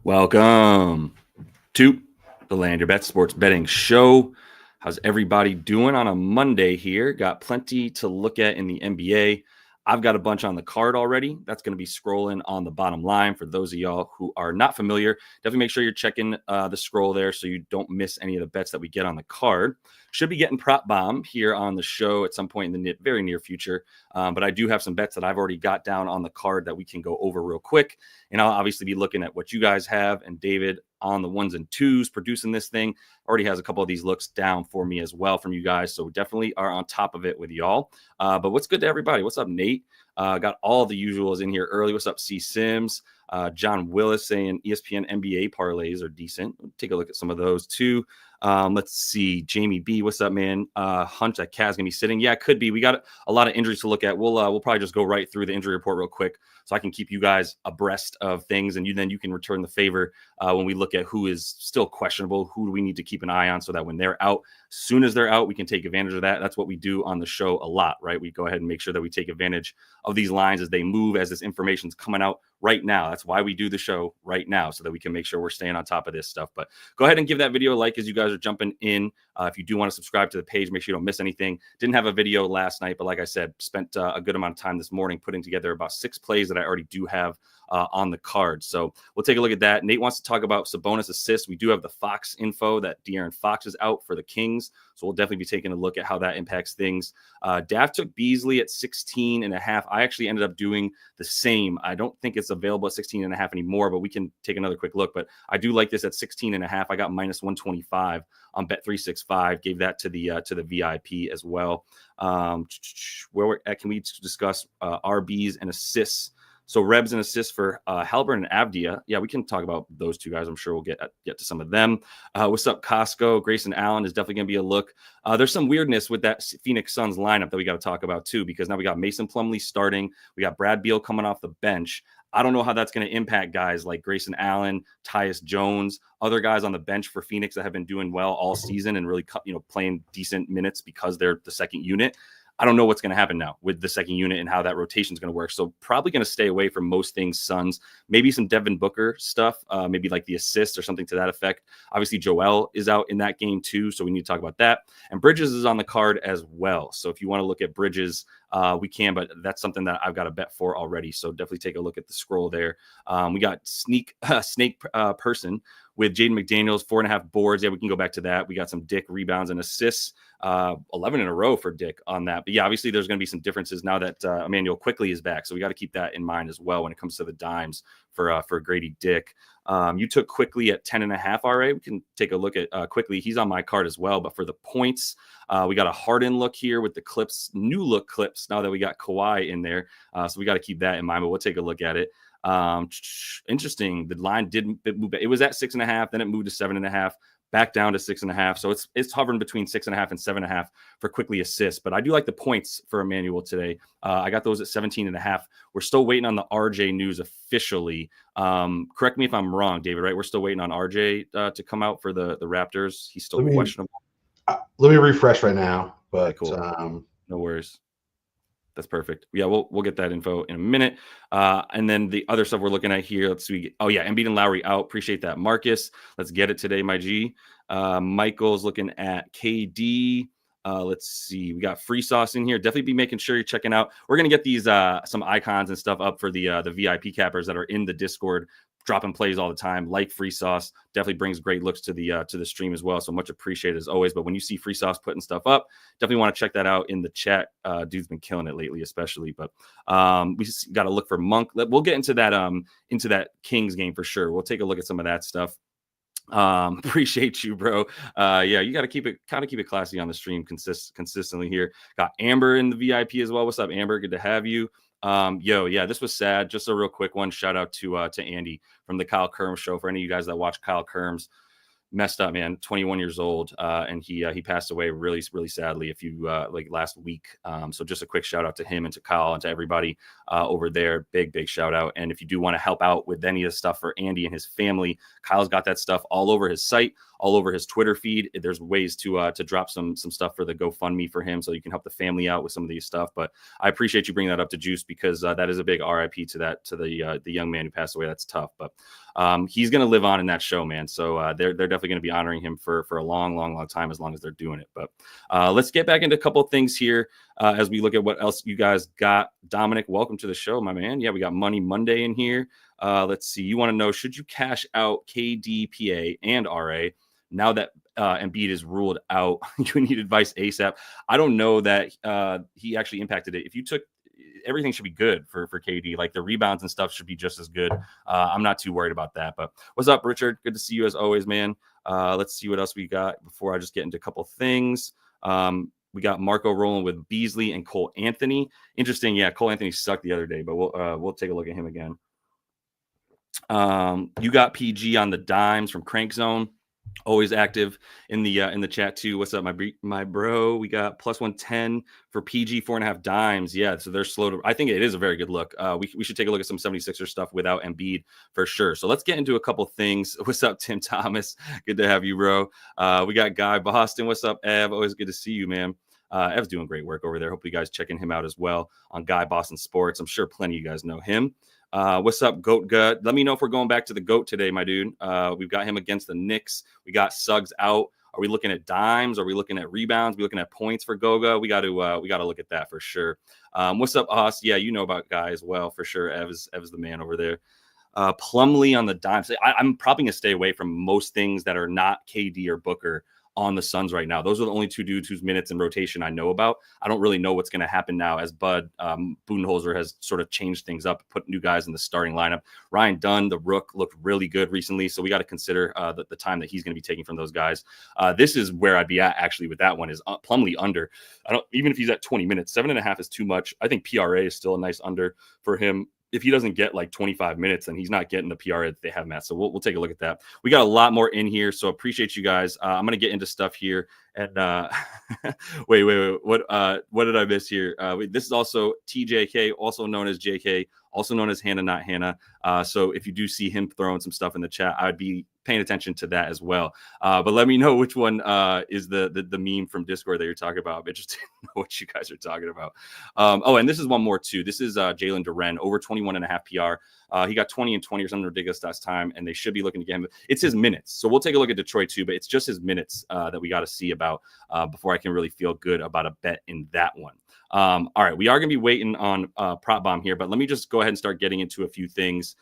Welcome to the Land Your Bet Sports Betting Show. How's everybody doing on a Monday here? Got plenty to look at in the NBA. I've got a bunch on the card already. That's going to be scrolling on the bottom line. For those of y'all who are not familiar, definitely make sure you're checking the scroll there so you don't miss any of the bets that we get on the card. Should be getting Prop Bomb here on the show at some point in the very near future. But I do have some bets that I've already got down on the card that we can go over real quick. And I'll obviously be looking at what you guys have. And David on the ones and twos producing this thing already has a couple of these looks down for me as well from you guys. So definitely are on top of it with y'all. But what's good to everybody? What's up, Nate? Got all the usuals in here early. What's up, C. Sims? John Willis saying ESPN NBA parlays are decent. Take a look at some of those too. Let's see. Jamie B, what's up, man? Hunt, that Cavs gonna be sitting. Yeah, it could be. We got a lot of injuries to look at. We'll probably just go right through the injury report real quick so I can keep you guys abreast of things, and then you can return the favor when we look at who is still questionable, who do we need to keep an eye on so that when they're out, as soon as they're out, we can take advantage of that. That's what we do on the show a lot, right? We go ahead and make sure that we take advantage of these lines as they move, as this information's coming out right now. That's why we do the show right now, so that we can make sure we're staying on top of this stuff. But go ahead and give that video a like as you guys are jumping in. If you do want to subscribe to the page, make sure you don't miss anything. Didn't have a video last night, but like I said, spent a good amount of time this morning putting together about 6 plays that I already do have on the card. So we'll take a look at that. Nate wants to talk about Sabonis assists. We do have the Fox info that De'Aaron Fox is out for the Kings. So we'll definitely be taking a look at how that impacts things. Dav took Beasley at 16.5. I actually ended up doing the same. I don't think it's available at 16.5 anymore, but we can take another quick look. But I do like this at 16.5. I got minus 125 on Bet365. Gave that to the VIP as well. Where we're at, can we discuss RBs and assists? So Rebs and assists for Halbert and Avdia. Yeah, we can talk about those two guys. I'm sure we'll get to some of them. What's up, Costco? Grayson Allen is definitely going to be a look. There's some weirdness with that Phoenix Suns lineup that we got to talk about too, because now we got Mason Plumlee starting. We got Brad Beal coming off the bench. I don't know how that's going to impact guys like Grayson Allen, Tyus Jones, other guys on the bench for Phoenix that have been doing well all season and really playing decent minutes because they're the second unit. I don't know what's going to happen now with the second unit and how that rotation is going to work. So probably going to stay away from most things Suns, maybe some Devin Booker stuff, maybe like the assists or something to that effect. Obviously, Joel is out in that game too, so we need to talk about that. And Bridges is on the card as well. So if you want to look at Bridges, we can, but that's something that I've got a bet for already. So definitely take a look at the scroll there. We got Snake Person with Jaden McDaniels, 4.5 boards. Yeah, we can go back to that. We got some Dick rebounds and assists, 11 in a row for Dick on that. But yeah, obviously there's going to be some differences now that Emmanuel Quickly is back. So we got to keep that in mind as well when it comes to the dimes for Grady Dick. You took Quickly at 10.5 RA. We can take a look at Quickly. He's on my card as well. But for the points, we got a Harden look here with the Clips, new look Clips now that we got Kawhi in there. So we got to keep that in mind, but we'll take a look at it. Interesting. The line didn't move. It was at 6.5. Then it moved to 7.5, back down to 6.5. So it's hovering between 6.5 and 7.5 for Quickly assists. But I do like the points for Emmanuel today. I got those at 17.5. We're still waiting on the RJ news officially. Correct me if I'm wrong, David, right? We're still waiting on RJ to come out for the Raptors. He's still questionable. Let me refresh right now, but okay, cool. No worries. That's perfect. Yeah, we'll get that info in a minute. And then the other stuff we're looking at here, let's see. Oh, yeah, Embiid and Lowry out. Appreciate that, Marcus. Let's get it today, my G. Michael's looking at KD. Let's see. We got Free Sauce in here. Definitely be making sure you're checking out. We're going to get these some icons and stuff up for the VIP cappers that are in the Discord, dropping plays all the time, like Free Sauce. Definitely brings great looks to the stream as well. So much appreciated as always. But when you see Free Sauce putting stuff up, definitely want to check that out in the chat. Dude's been killing it lately, especially. But we just got to look for Monk. We'll get into that Kings game for sure. We'll take a look at some of that stuff. Appreciate you, bro. Yeah, you got to keep it classy on the stream consistently here. Got Amber in the VIP as well. What's up, Amber? Good to have you. Yeah, this was sad. Just a real quick one. Shout out to Andy from the Kyle Kerms show. For any of you guys that watch Kyle Kerms, messed up, man. 21 years old, and he passed away really, really sadly like last week. So just a quick shout out to him and to Kyle and to everybody over there. Big shout out. And if you do want to help out with any of the stuff for Andy and his family, Kyle's got that stuff all over his site. all over his Twitter feed. There's ways to drop some stuff for the GoFundMe for him, so you can help the family out with some of these stuff. But I appreciate you bringing that up to Juice, because that is a big RIP to the young man who passed away. That's tough, but he's going to live on in that show, man. So they're definitely going to be honoring him for a long time, as long as they're doing it. But let's get back into a couple of things here as we look at what else you guys got. Dominic, welcome to the show, my man. Yeah, we got Money Monday in here. Let's see. You want to know, should you cash out KDPA and RA now that Embiid is ruled out? You need advice ASAP. I don't know that he actually impacted it. If you took, everything should be good for KD. Like the rebounds and stuff should be just as good. I'm not too worried about that. But what's up, Richard? Good to see you as always, man. Let's see what else we got before I just get into a couple things. We got Marco rolling with Beasley and Cole Anthony. Interesting. Yeah, Cole Anthony sucked the other day, but we'll take a look at him again. You got PG on the dimes from Crank Zone. Always active in the chat too. What's up, my bro? We got plus 110 for PG, 4.5 dimes. Yeah, so they're slow to. I think it is a very good look. We should take a look at some 76er stuff without Embiid for sure. So let's get into a couple things. What's up, Tim Thomas? Good to have you, bro. We got Guy Boston. What's up, Ev? Always good to see you, man. Ev's doing great work over there. Hope you guys checking him out as well on Guy Boston Sports. I'm sure plenty of you guys know him. What's up, Goat Gut? Let me know if we're going back to the GOAT today, my dude. We've got him against the Knicks. We got Suggs out. Are we looking at dimes? Are we looking at rebounds? Are we looking at points for Goga? We got to look at that for sure. What's up, Us? Yeah, you know about Guy as well for sure. Ev's the man over there. Plumlee on the dimes. I'm probably gonna stay away from most things that are not KD or Booker on the Suns right now. Those are the only two dudes whose minutes in rotation I know about. I don't really know what's going to happen now as Bud Budenholzer has sort of changed things up, put new guys in the starting lineup. Ryan Dunn, the Rook, looked really good recently, so we got to consider the time that he's going to be taking from those guys. This is where I'd be at actually with that one, is Plumlee under. Even if he's at 20 minutes, 7.5 is too much. I think PRA is still a nice under for him. If he doesn't get like 25 minutes, then he's not getting the PR that they have him at. So we'll take a look at that. We got a lot more in here, so appreciate you guys. I'm going to get into stuff here. And wait. What did I miss here? This is also TJK, also known as JK, also known as Hannah, not Hannah. So if you do see him throwing some stuff in the chat, I'd be paying attention to that as well. But let me know which one is the meme from Discord that you're talking about. I'm interested to know what you guys are talking about. And this is one more too. This is Jalen Duren, over 21.5 PR. He got 20 and 20 or something ridiculous last time, and they should be looking to get him. It's his minutes. So we'll take a look at Detroit too, but it's just his minutes that we got to see about before I can really feel good about a bet in that one. All right, we are going to be waiting on Prop Bomb here, but let me just go ahead and start getting into a few things.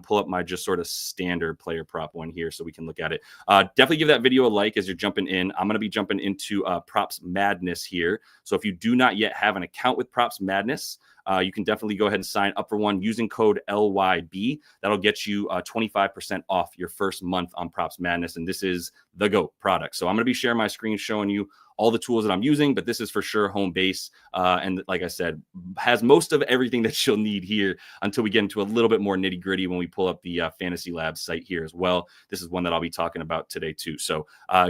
Pull up my just sort of standard player prop one here so we can look at it. Definitely give that video a like as you're jumping in. I'm going to be jumping into Props Madness here. So if you do not yet have an account with Props Madness, you can definitely go ahead and sign up for one using code LYB. That'll get you 25% off your first month on Props Madness. And this is the GOAT product. So I'm going to be sharing my screen showing you all the tools that I'm using, but this is for sure home base. And like I said, has most of everything that you'll need here until we get into a little bit more nitty gritty when we pull up the Fantasy Lab site here as well. This is one that I'll be talking about today too. So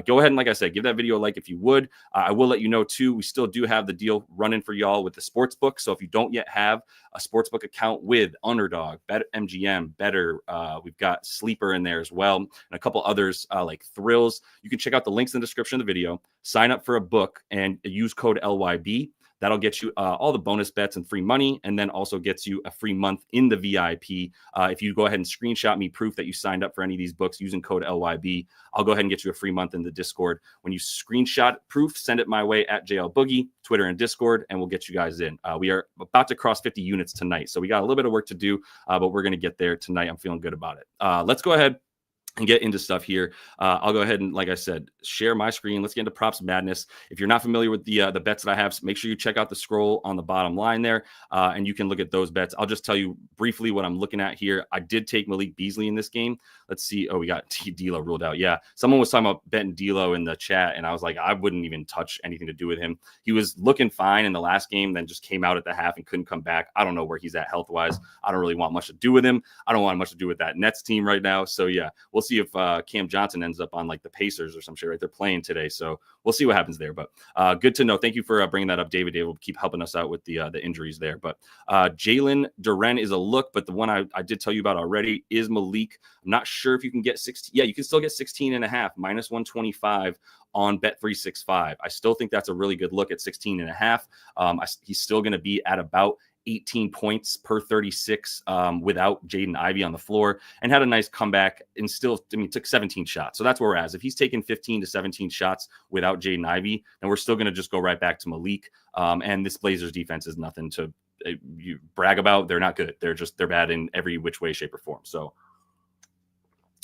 go ahead and, like I said, give that video a like if you would. I will let you know too, we still do have the deal running for y'all with the sports book. So if you don't yet have a sportsbook account with Underdog, BetMGM, Better, we've got Sleeper in there as well, and a couple others like Thrills. You can check out the links in the description of the video. Sign up for a book and use code LYB. That'll get you all the bonus bets and free money, and then also gets you a free month in the VIP. If you go ahead and screenshot me proof that you signed up for any of these books using code LYB, I'll go ahead and get you a free month in the Discord. When you screenshot proof, send it my way at JL Boogie, Twitter and Discord, and we'll get you guys in. We are about to cross 50 units tonight, so we got a little bit of work to do, but we're going to get there tonight. I'm feeling good about it. Let's go ahead and get into stuff here. I'll go ahead and, like I said, share my screen. Let's get into Props Madness. If you're not familiar with the bets that I have, make sure you check out the scroll on the bottom line there, and you can look at those bets. I'll just tell you briefly what I'm looking at here. I did take Malik Beasley in this game. Let's see. Oh, we got D'Lo ruled out. Yeah, someone was talking about betting D'Lo in the chat, and I was like, I wouldn't even touch anything to do with him. He was looking fine in the last game, then just came out at the half and couldn't come back. I don't know where he's at health-wise. I don't really want much to do with him. I don't want much to do with that Nets team right now. So, yeah, we'll see if Cam Johnson ends up on like the Pacers or some shit, right? They're playing today. So we'll see what happens there. But good to know. Thank you for bringing that up, David. David will keep helping us out with the injuries there. But Jalen Duren is a look, but the one I did tell you about already is Malik. I'm not sure if you can get 16. Yeah, you can still get 16.5, minus 125 on Bet365. I still think that's a really good look at 16.5. He's still going to be at about 18 points per 36 without Jaden Ivey on the floor, and had a nice comeback and still, took 17 shots. So that's where we're at. If he's taking 15 to 17 shots without Jaden Ivey, then we're still going to just go right back to Malik. And this Blazers defense is nothing to you brag about. They're not good. They're bad in every which way, shape, or form. So,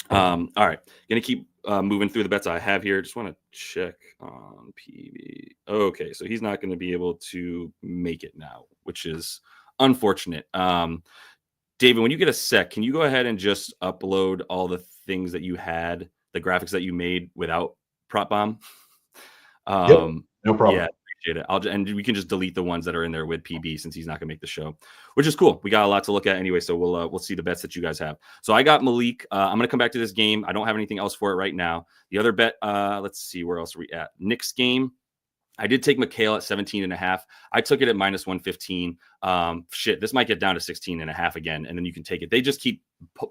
all right, going to keep moving through the bets I have here. Just want to check on PB. Okay, so he's not going to be able to make it now, which is unfortunate. David, when you get a sec, can you go ahead and just upload all the things that you had, the graphics that you made without Prop Bomb? Yep, no problem. Yeah, appreciate it. And we can just delete the ones that are in there with PB since he's not going to make the show, which is cool. We got a lot to look at anyway, so we'll see the bets that you guys have. So I got Malik. I'm going to come back to this game. I don't have anything else for it right now. The other bet, let's see, where else are we at? Knicks game. I did take McHale at 17.5. I took it at minus 115. This might get down to 16.5 again, and then you can take it. They just keep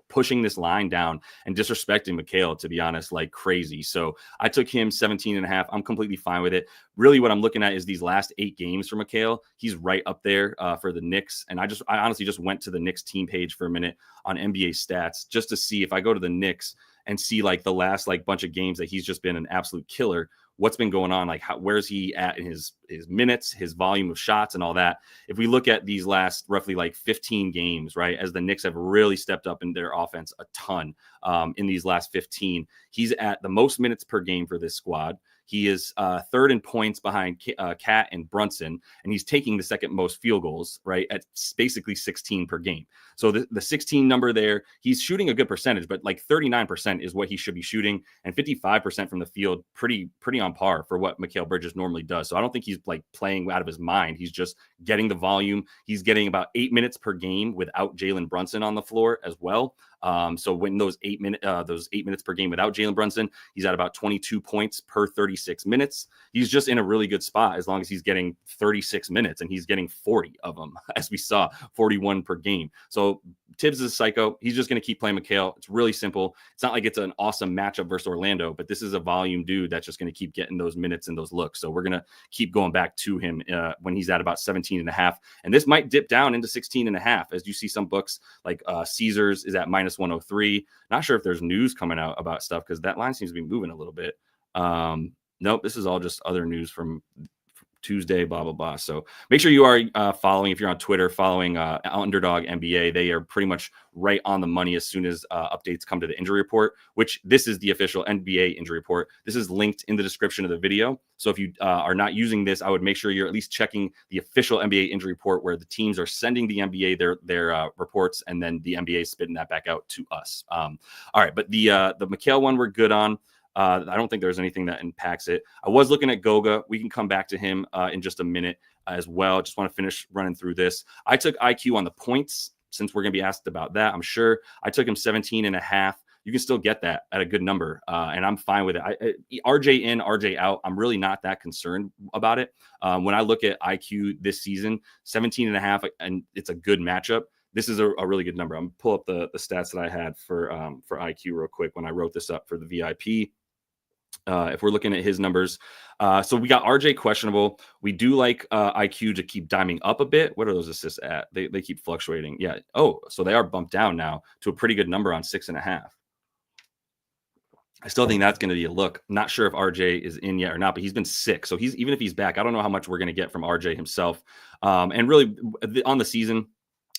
pushing this line down and disrespecting McHale, to be honest, like crazy. So I took him 17.5. I'm completely fine with it. Really, what I'm looking at is these last 8 games for McHale. He's right up there for the Knicks. And I honestly just went to the Knicks team page for a minute on NBA stats just to see if I go to the Knicks and see like the last like bunch of games that he's just been an absolute killer. What's been going on? Like, where's he at in his minutes, his volume of shots, and all that? If we look at these last roughly like 15 games, right, as the Knicks have really stepped up in their offense a ton in these last 15, he's at the most minutes per game for this squad. He is third in points behind Cat and Brunson, and he's taking the second most field goals, right, at basically 16 per game. So the 16 number there, he's shooting a good percentage, but like 39% is what he should be shooting, and 55% from the field, pretty on par for what Mikal Bridges normally does. So I don't think he's like playing out of his mind. He's just getting the volume. He's getting about 8 minutes per game without Jalen Brunson on the floor as well. So when those 8 minutes per game without Jalen Brunson, he's at about 22 points per 36 minutes. He's just in a really good spot as long as he's getting 36 minutes, and he's getting 40 of them, as we saw, 41 per game. So Tibbs is a psycho. He's just going to keep playing McHale. It's really simple. It's not like it's an awesome matchup versus Orlando, but this is a volume dude that's just going to keep getting those minutes and those looks. So we're going to keep going back to him when he's at about 17.5. And this might dip down into 16.5 as you see some books like Caesars is at minus 103. Not sure if there's news coming out about stuff because that line seems to be moving a little bit. Nope, this is all just other news from Tuesday, blah, blah, blah. So make sure you are following, if you're on Twitter, following Underdog NBA. They are pretty much right on the money as soon as updates come to the injury report, which this is the official NBA injury report. This is linked in the description of the video. So if you are not using this, I would make sure you're at least checking the official NBA injury report where the teams are sending the NBA their reports, and then the NBA is spitting that back out to us. All right, but the McHale one we're good on. I don't think there's anything that impacts it. I was looking at Goga. We can come back to him in just a minute as well. Just want to finish running through this. I took IQ on the points since we're going to be asked about that, I'm sure. I took him 17.5. You can still get that at a good number, and I'm fine with it. RJ in, RJ out, I'm really not that concerned about it. When I look at IQ this season, 17.5, and it's a good matchup. This is a really good number. I'm going to pull up the stats that I had for IQ real quick when I wrote this up for the VIP. If we're looking at his numbers, so we got RJ questionable. We do like IQ to keep diming up a bit. What are those assists at? They keep fluctuating. Yeah. Oh, so they are bumped down now to a pretty good number on 6.5. I still think that's going to be a look. Not sure if RJ is in yet or not, but he's been sick. So even if he's back, I don't know how much we're going to get from RJ himself. And really on the season,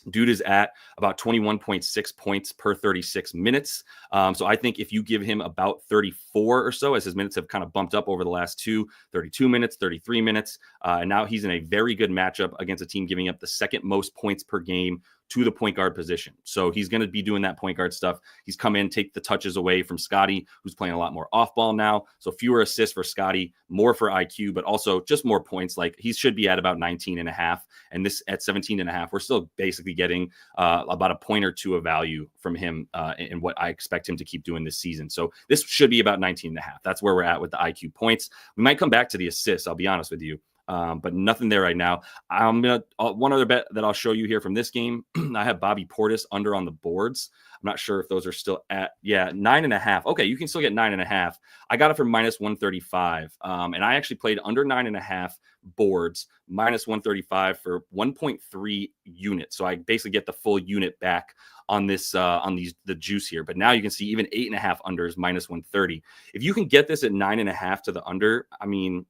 dude is at about 21.6 points per 36 minutes. So I think if you give him about 34 or so, as his minutes have kind of bumped up over the last 32 minutes, 33 minutes. And now he's in a very good matchup against a team giving up the second most points per game to the point guard position. So he's going to be doing that point guard stuff. He's come in, take the touches away from Scotty, who's playing a lot more off ball now. So fewer assists for Scotty, more for IQ, but also just more points. Like he should be at about 19.5. And this at 17.5, we're still basically getting about a point or two of value from him in what I expect him to keep doing this season. So this should be about 19.5. That's where we're at with the IQ points. We might come back to the assists, I'll be honest with you. But nothing there right now. I'm gonna one other bet that I'll show you here from this game. I have Bobby Portis under on the boards. I'm not sure if those are still at 9.5. Okay, you can still get 9.5. I got it for minus 135, and I actually played under 9.5 boards, minus 135 for 1.3 units. So I basically get the full unit back on this the juice here. But now you can see even 8.5 unders minus 130. If you can get this at 9.5 to the under, I mean,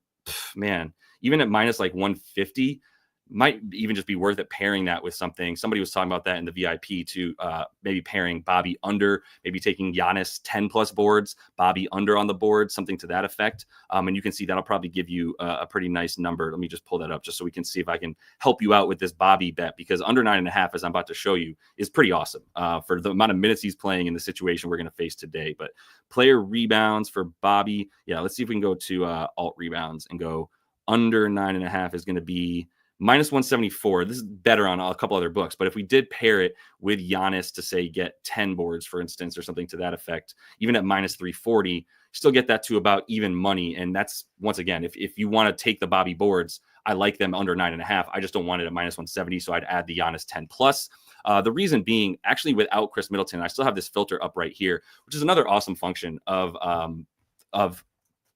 man. Even at minus like 150, might even just be worth it pairing that with something. Somebody was talking about that in the VIP too, maybe pairing Bobby under, maybe taking Giannis 10 plus boards, Bobby under on the board, something to that effect. And you can see that'll probably give you a pretty nice number. Let me just pull that up just so we can see if I can help you out with this Bobby bet, because under 9.5, as I'm about to show you, is pretty awesome for the amount of minutes he's playing in the situation we're going to face today. But player rebounds for Bobby. Yeah, let's see if we can go to alt rebounds and go under 9.5 is going to be minus 174. This is better on a couple other books, but if we did pair it with Giannis to say get 10 boards, for instance, or something to that effect, even at minus 340, still get that to about even money. And that's, once again, if you want to take the Bobby boards, I like them under 9.5. I just don't want it at minus 170. So I'd add the Giannis 10 plus. The reason being, actually, without Chris Middleton, I still have this filter up right here, which is another awesome function of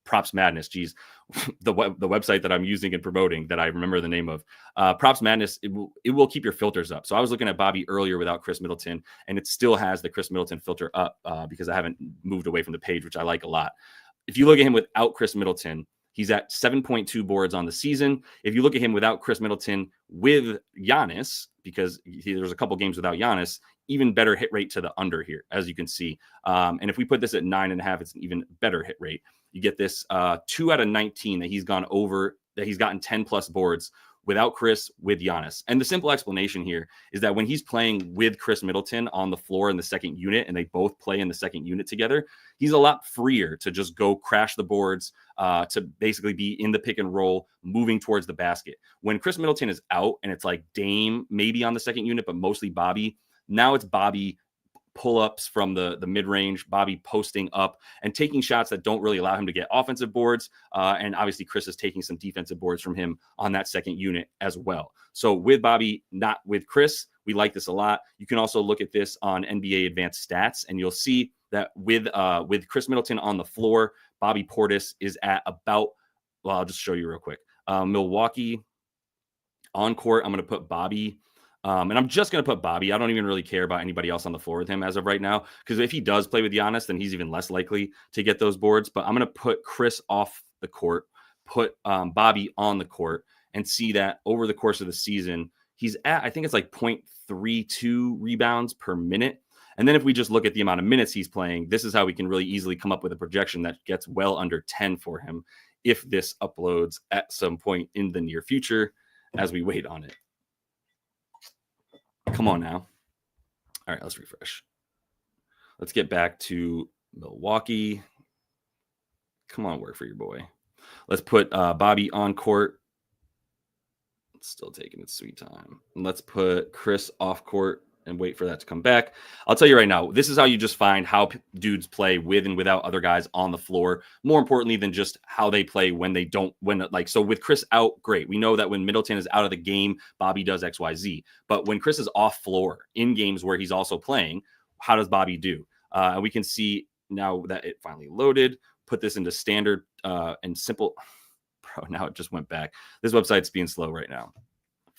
Props Madness. Geez, the website that I'm using and promoting that I remember the name of, Props Madness, it will keep your filters up. So I was looking at Bobby earlier without Chris Middleton, and it still has the Chris Middleton filter up because I haven't moved away from the page, which I like a lot. If you look at him without Chris Middleton, he's at 7.2 boards on the season. If you look at him without Chris Middleton with Giannis, because there's a couple games without Giannis, even better hit rate to the under here, as you can see. And if we put this at 9.5, it's an even better hit rate. You get this 2 out of 19 that he's gone over, that he's gotten 10 plus boards without Chris, with Giannis. And the simple explanation here is that when he's playing with Chris Middleton on the floor in the second unit, and they both play in the second unit together, he's a lot freer to just go crash the boards, to basically be in the pick and roll, moving towards the basket. When Chris Middleton is out and it's like Dame maybe on the second unit, but mostly Bobby, now it's Bobby pull-ups from the mid-range, Bobby posting up and taking shots that don't really allow him to get offensive boards. And obviously Chris is taking some defensive boards from him on that second unit as well. So with Bobby, not with Chris, we like this a lot. You can also look at this on NBA Advanced Stats, and you'll see that with Chris Middleton on the floor, Bobby Portis is at about, well, I'll just show you real quick. Milwaukee on court, I'm going to put Bobby. And I'm just going to put Bobby. I don't even really care about anybody else on the floor with him as of right now, because if he does play with Giannis, then he's even less likely to get those boards. But I'm going to put Chris off the court, put Bobby on the court, and see that over the course of the season, he's at, I think it's like 0.32 rebounds per minute. And then if we just look at the amount of minutes he's playing, this is how we can really easily come up with a projection that gets well under 10 for him if this uploads at some point in the near future as we wait on it. Come on now. All right, let's refresh. Let's get back to Milwaukee. Come on, work for your boy. Let's put Bobby on court. It's still taking its sweet time. And let's put Chris off court and wait for that to come back. I'll tell you right now, this is how you just find how dudes play with and without other guys on the floor. More importantly than just how they play when they don't, so with Chris out, great. We know that when Middleton is out of the game, Bobby does X, Y, Z. But when Chris is off floor in games where he's also playing, how does Bobby do? And we can see now that it finally loaded, put this into standard and simple. Bro, now it just went back. This website's being slow right now.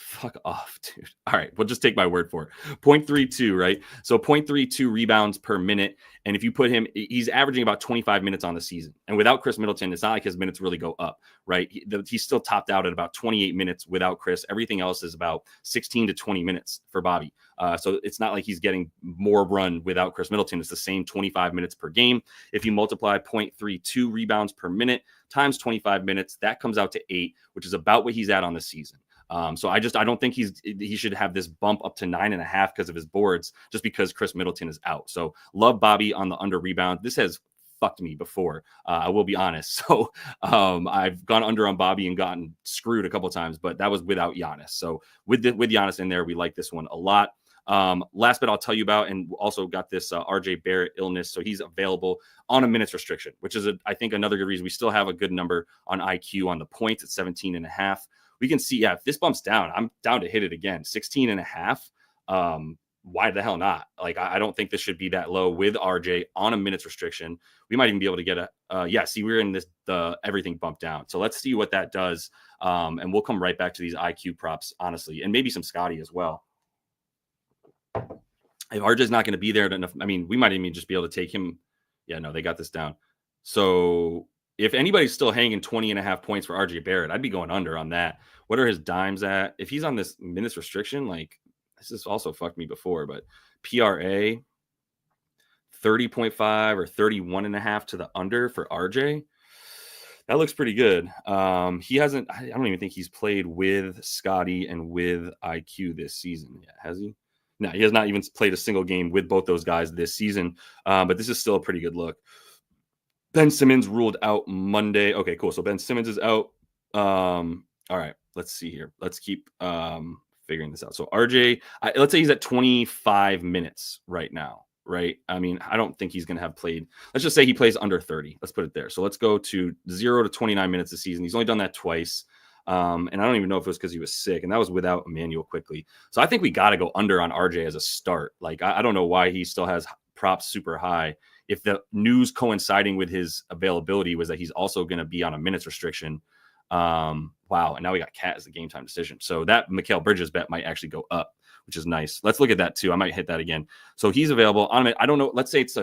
Fuck off, dude. All right, we'll just take my word for it. 0.32, right? So 0.32 rebounds per minute. And if you put him, he's averaging about 25 minutes on the season. And without Chris Middleton, it's not like his minutes really go up, right? He's still topped out at about 28 minutes without Chris. Everything else is about 16 to 20 minutes for Bobby. So it's not like he's getting more run without Chris Middleton. It's the same 25 minutes per game. If you multiply 0.32 rebounds per minute times 25 minutes, that comes out to 8, which is about what he's at on the season. So I don't think he should have this bump up to 9.5 because of his boards, just because Chris Middleton is out. So love Bobby on the under rebound. This has fucked me before. I will be honest. So I've gone under on Bobby and gotten screwed a couple times, but that was without Giannis. So with Giannis in there, we like this one a lot. Last bit I'll tell you about, and also got this RJ Barrett illness. So he's available on a minutes restriction, which is I think another good reason. We still have a good number on IQ on the points at 17.5. We can see, if this bumps down, I'm down to hit it again. 16.5. Why the hell not? Like, I don't think this should be that low with RJ on a minutes restriction. We might even be able to get we're in the everything bumped down. So let's see what that does. And we'll come right back to these IQ props, honestly, and maybe some Scotty as well. If RJ's not going to be there enough, I mean, we might even just be able to take him. Yeah, no, they got this down. So if anybody's still hanging 20.5 points for RJ Barrett, I'd be going under on that. What are his dimes at? If he's on this minutes restriction, like, this has also fucked me before, but PRA 30.5 or 31.5 to the under for RJ. That looks pretty good. He hasn't, I don't even think he's played with Scotty and with IQ this season yet, has he? No, he has not even played a single game with both those guys this season. But this is still a pretty good look. Ben Simmons ruled out Monday. Okay, cool. So Ben Simmons is out. All right, let's see here. Let's keep figuring this out. So RJ, let's say he's at 25 minutes right now, right? I mean, I don't think he's going to have played. Let's just say he plays under 30. Let's put it there. So let's go to 0 to 29 minutes this season. He's only done that twice. And I don't even know if it was because he was sick, and that was without Emmanuel quickly. So I think we got to go under on RJ as a start. Like, I don't know why he still has props super high. If the news coinciding with his availability was that he's also going to be on a minutes restriction. Wow. And now we got Cat as the game time decision. So that Mikal Bridges bet might actually go up, which is nice. Let's look at that too. I might hit that again. So he's available on it. I don't know. Let's say it's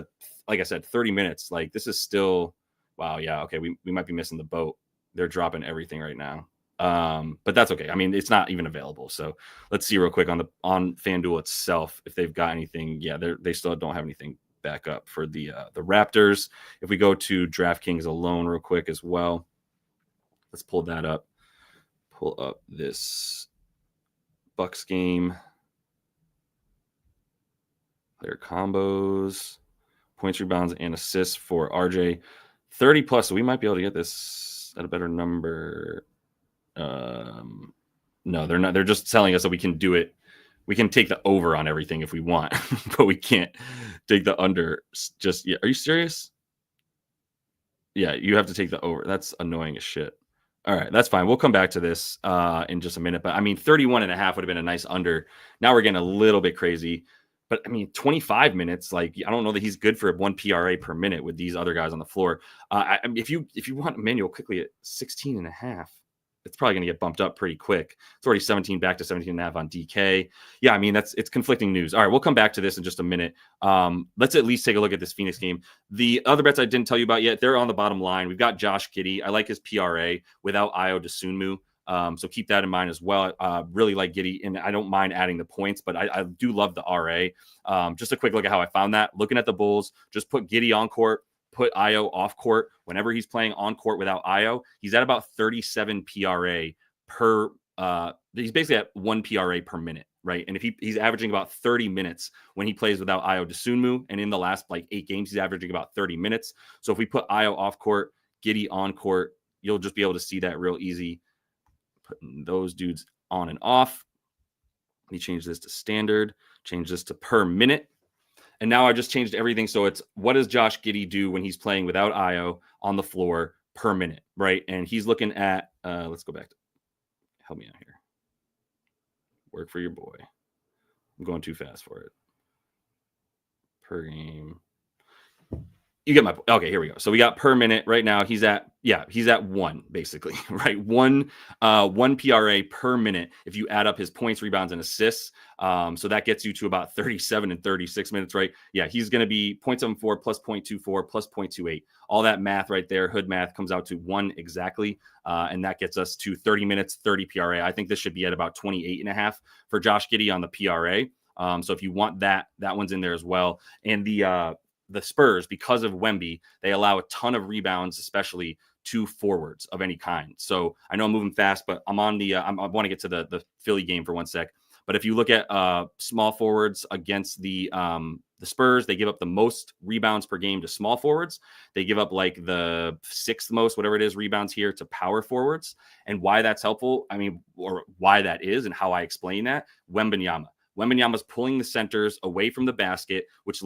like I said, 30 minutes. Like, this is still, wow. Yeah. Okay. We might be missing the boat. They're dropping everything right now. But that's okay. I mean, it's not even available. So let's see real quick on FanDuel itself, if they've got anything. Yeah, they still don't have anything back up for the Raptors. If we go to DraftKings alone real quick as well, let's pull that up. Pull up this Bucks game. Player combos, points, rebounds, and assists for RJ. 30 plus. So we might be able to get this at a better number. No, they're not. They're just telling us that we can do it. We can take the over on everything if we want, but we can't take the under. Just, yeah. Are you serious? Yeah, you have to take the over. That's annoying as shit. All right, that's fine. We'll come back to this in just a minute. But I mean, 31.5 would have been a nice under. Now we're getting a little bit crazy. But I mean, 25 minutes, like, I don't know that he's good for 1 PRA per minute with these other guys on the floor. I mean, if you want Emmanuel quickly at 16.5, it's probably going to get bumped up pretty quick. It's already 17 back to 17.5 on DK. Yeah, I mean, it's conflicting news. All right, we'll come back to this in just a minute. Let's at least take a look at this Phoenix game. The other bets I didn't tell you about yet, they're on the bottom line. We've got Josh Giddey. I like his PRA without Ayo Dosunmu. So keep that in mind as well. Really like Giddey, and I don't mind adding the points, but I do love the RA. Just a quick look at how I found that. Looking at the Bulls, just put Giddey on court, put Ayo off court. Whenever he's playing on court without Ayo, he's at about 37 PRA per. He's basically at 1 PRA per minute, right? And if he's averaging about 30 minutes when he plays without Ayo Dosunmu, and in the last 8 games, he's averaging about 30 minutes. So if we put Ayo off court, Giddey on court, you'll just be able to see that real easy. Putting those dudes on and off. Let me change this to standard, change this to per minute. And now I just changed everything. So it's, what does Josh Giddey do when he's playing without Ayo on the floor per minute, right? And he's looking at, let's go back to, help me out here. Work for your boy. I'm going too fast for it. Per game. You get my, okay, here we go. So we got per minute right now. He's at 1 basically, right? One PRA per minute if you add up his points, rebounds, and assists. So that gets you to about 37 and 36 minutes, right? Yeah, he's going to be 0.74 plus 0.24 plus 0.28. All that math right there, hood math, comes out to 1 exactly. And that gets us to 30 minutes, 30 PRA. I think this should be at about 28.5 for Josh Giddey on the PRA. So if you want that one's in there as well. And the Spurs, because of Wemby, they allow a ton of rebounds, especially two forwards of any kind. So I know I'm moving fast, but I'm on the I want to get to the Philly game for 1 sec. But if you look at small forwards against the Spurs, they give up the most rebounds per game to small forwards. They give up like the 6th most, whatever it is, rebounds here to power forwards. And why that's helpful, I mean, or why that is and how I explain that, Wembanyama. Wembanyama's pulling the centers away from the basket, which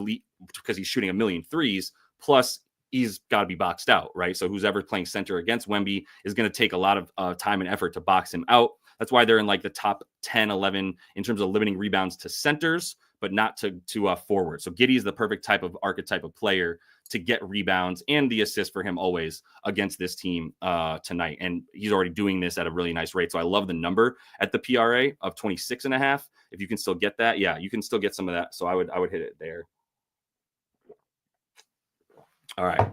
because he's shooting a million threes, plus he's got to be boxed out, right? So who's ever playing center against Wemby is going to take a lot of time and effort to box him out. That's why they're in like the top 10, 11 in terms of limiting rebounds to centers, but not to forward. So Giddey is the perfect archetype of player to get rebounds and the assist for him always against this team tonight. And he's already doing this at a really nice rate. So I love the number at the PRA of 26.5. If you can still get that, yeah, you can still get some of that. So I would hit it there. All right.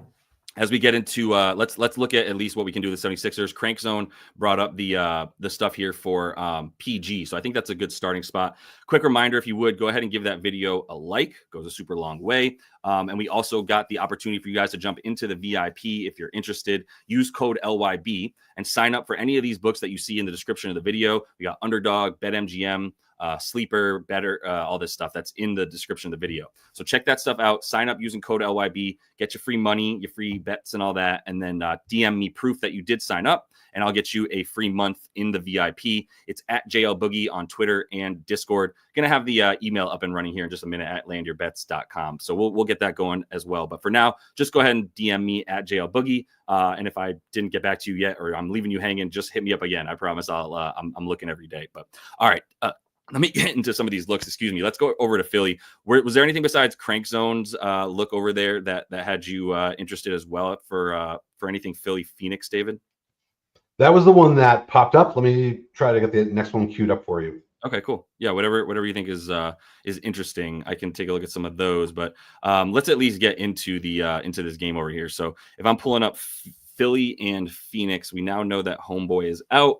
As we get into, let's look at least what we can do with the 76ers. Crank Zone brought up the stuff here for PG. So I think that's a good starting spot. Quick reminder, if you would, go ahead and give that video a like. Goes a super long way. And we also got the opportunity for you guys to jump into the VIP if you're interested. Use code LYB and sign up for any of these books that you see in the description of the video. We got Underdog, BetMGM, Sleeper, Better, all this stuff that's in the description of the video. So check that stuff out. Sign up using code LYB. Get your free money, your free bets and all that. And then DM me proof that you did sign up. And I'll get you a free month in the VIP. It's at JL Boogie on Twitter and Discord. Going to have the email up and running here in just a minute at landyourbets.com. So we'll get that going as well. But for now, just go ahead and DM me at JL Boogie. And if I didn't get back to you yet, or I'm leaving you hanging, just hit me up again. I promise I'm looking every day. But all right. Let me get into some of these looks. Excuse me. Let's go over to Philly. Was there anything besides Crank Zone's look over there that had you interested as well for anything Philly Phoenix, David? That was the one that popped up. Let me try to get the next one queued up for you. Okay, cool. Yeah, whatever you think is interesting, I can take a look at some of those. But let's at least get into into this game over here. So if I'm pulling up Philly and Phoenix, we now know that Homeboy is out.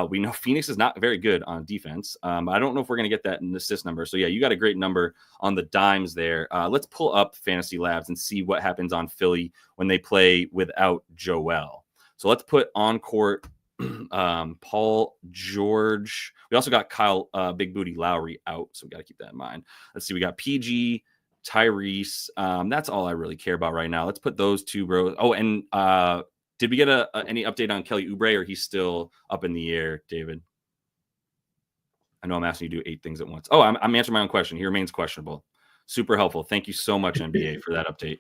We know Phoenix is not very good on defense. I don't know if we're going to get that in the assist number. So, yeah, you got a great number on the dimes there. Let's pull up Fantasy Labs and see what happens on Philly when they play without Joel. So let's put on court Paul George. We also got Kyle Big Booty Lowry out. So we got to keep that in mind. Let's see. We got PG, Tyrese. That's all I really care about right now. Let's put those two bros. Oh, and did we get any update on Kelly Oubre, or he's still up in the air, David? I know I'm asking you to do 8 things at once. Oh, I'm answering my own question. He remains questionable. Super helpful. Thank you so much, NBA, for that update.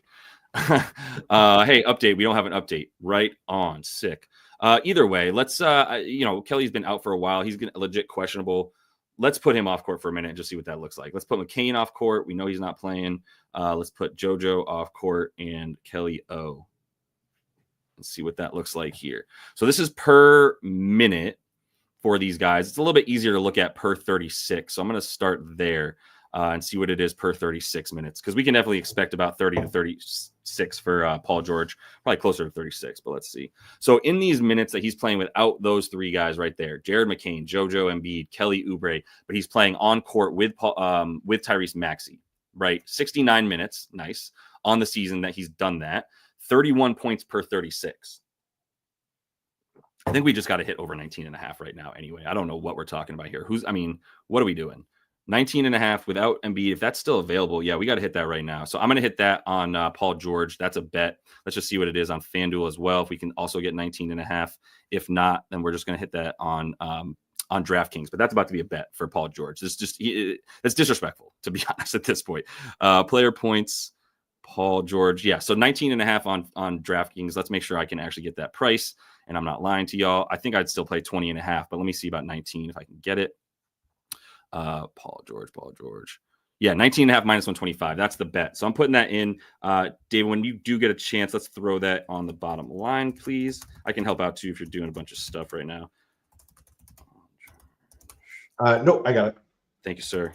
Hey, update. We don't have an update. Right on. Sick. Either way, let's, Kelly's been out for a while. He's legit questionable. Let's put him off court for a minute and just see what that looks like. Let's put McCain off court. We know he's not playing. Let's put JoJo off court and Kelly O. Let's see what that looks like here. So this is per minute for these guys. It's a little bit easier to look at per 36. So I'm going to start there and see what it is per 36 minutes, because we can definitely expect about 30 to 36 for Paul George, probably closer to 36, but let's see. So in these minutes that he's playing without those 3 guys right there, Jared McCain, JoJo Embiid, Kelly Oubre, but he's playing on court with Tyrese Maxey, right? 69 minutes, nice, on the season that he's done that. 31 points per 36. I think we just got to hit over 19.5 right now. Anyway, I don't know what we're talking about here. What are we doing? 19.5 without Embiid. If that's still available, yeah, we got to hit that right now. So I'm going to hit that on Paul George. That's a bet. Let's just see what it is on FanDuel as well. If we can also get 19.5. If not, then we're just going to hit that on DraftKings. But that's about to be a bet for Paul George. It's disrespectful, to be honest, at this point. Player points. Paul George. Yeah. So 19.5 on DraftKings. Let's make sure I can actually get that price. And I'm not lying to y'all. I think I'd still play 20.5, but let me see about 19 if I can get it. Paul George. Yeah. 19.5 minus 125. That's the bet. So I'm putting that in. Dave, when you do get a chance, let's throw that on the bottom line, please. I can help out too if you're doing a bunch of stuff right now. No, I got it. Thank you, sir.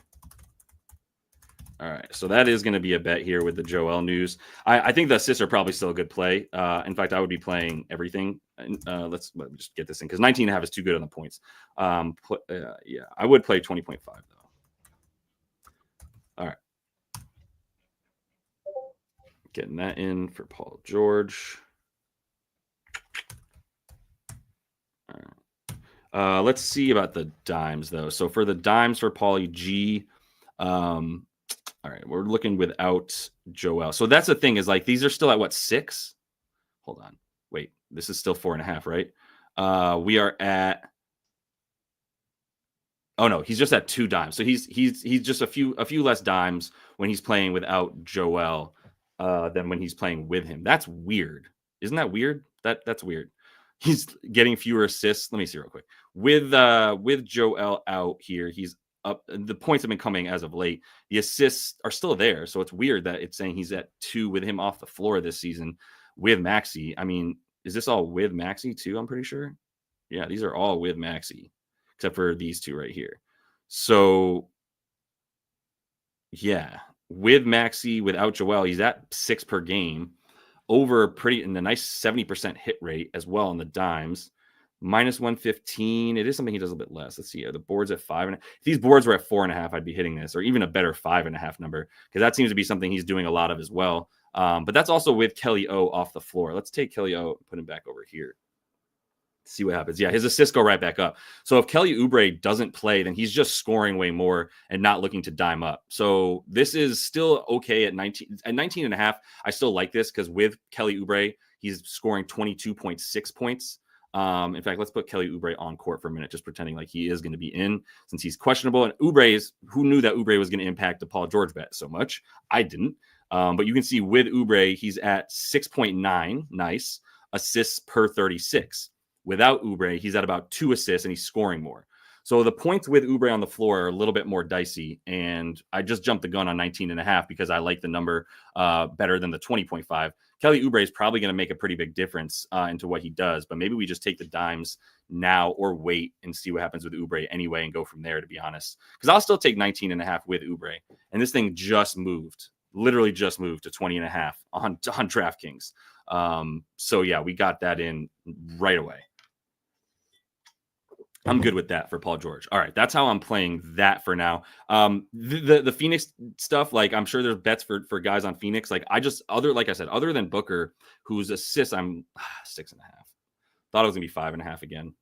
All right, so that is going to be a bet here with the Joel news. I think the assists are probably still a good play. In fact, I would be playing everything. Let's just get this in, because 19.5 is too good on the points. Yeah, I would play 20.5 though. All right, getting that in for Paul George. All right. Let's see about the dimes, though. So for the dimes for Paulie G, all right, we're looking without Joel. So that's the thing is like these are still at what, 6? Hold on. Wait, this is still 4.5, right? We are at. Oh no, he's just at 2 dimes. So he's just a few less dimes when he's playing without Joel than when he's playing with him. That's weird. Isn't that weird? That's weird. He's getting fewer assists. Let me see real quick. With Joel out here, he's up. The points have been coming as of late. The assists are still there, so it's weird that it's saying he's at 2 with him off the floor this season with Maxey. I mean, is this all with Maxey too? I'm pretty sure. Yeah, these are all with Maxey, except for these 2 right here. So, yeah, with Maxey, without Joel, he's at 6 per game, over pretty in the nice 70% hit rate as well on the dimes. Minus 115. It is something he does a bit less. Let's see. The board's at 5. If these boards were at 4.5, I'd be hitting this, or even a better 5.5 number, because that seems to be something he's doing a lot of as well. But that's also with Kelly O off the floor. Let's take Kelly O and put him back over here. See what happens. Yeah, his assists go right back up. So if Kelly Oubre doesn't play, then he's just scoring way more and not looking to dime up. So this is still okay at 19.5. I still like this because with Kelly Oubre, he's scoring 22.6 points. In fact, let's put Kelly Oubre on court for a minute, just pretending like he is going to be in since he's questionable. And who knew that Oubre was going to impact the Paul George bet so much? I didn't. But you can see with Oubre, he's at 6.9. Nice. Assists per 36. Without Oubre, he's at about 2 assists and he's scoring more. So the points with Oubre on the floor are a little bit more dicey. And I just jumped the gun on 19.5 because I like the number better than the 20.5. Kelly Oubre is probably going to make a pretty big difference into what he does. But maybe we just take the dimes now or wait and see what happens with Oubre anyway and go from there, to be honest. Because I'll still take 19.5 with Oubre. And this thing just moved, literally just moved to 20.5 on DraftKings. So yeah, we got that in right away. I'm good with that for Paul George. All right, that's how I'm playing that for now. The Phoenix stuff, like I'm sure there's bets for guys on Phoenix. Like like I said, other than Booker, whose assists I'm 6.5. Thought it was gonna be 5.5 again.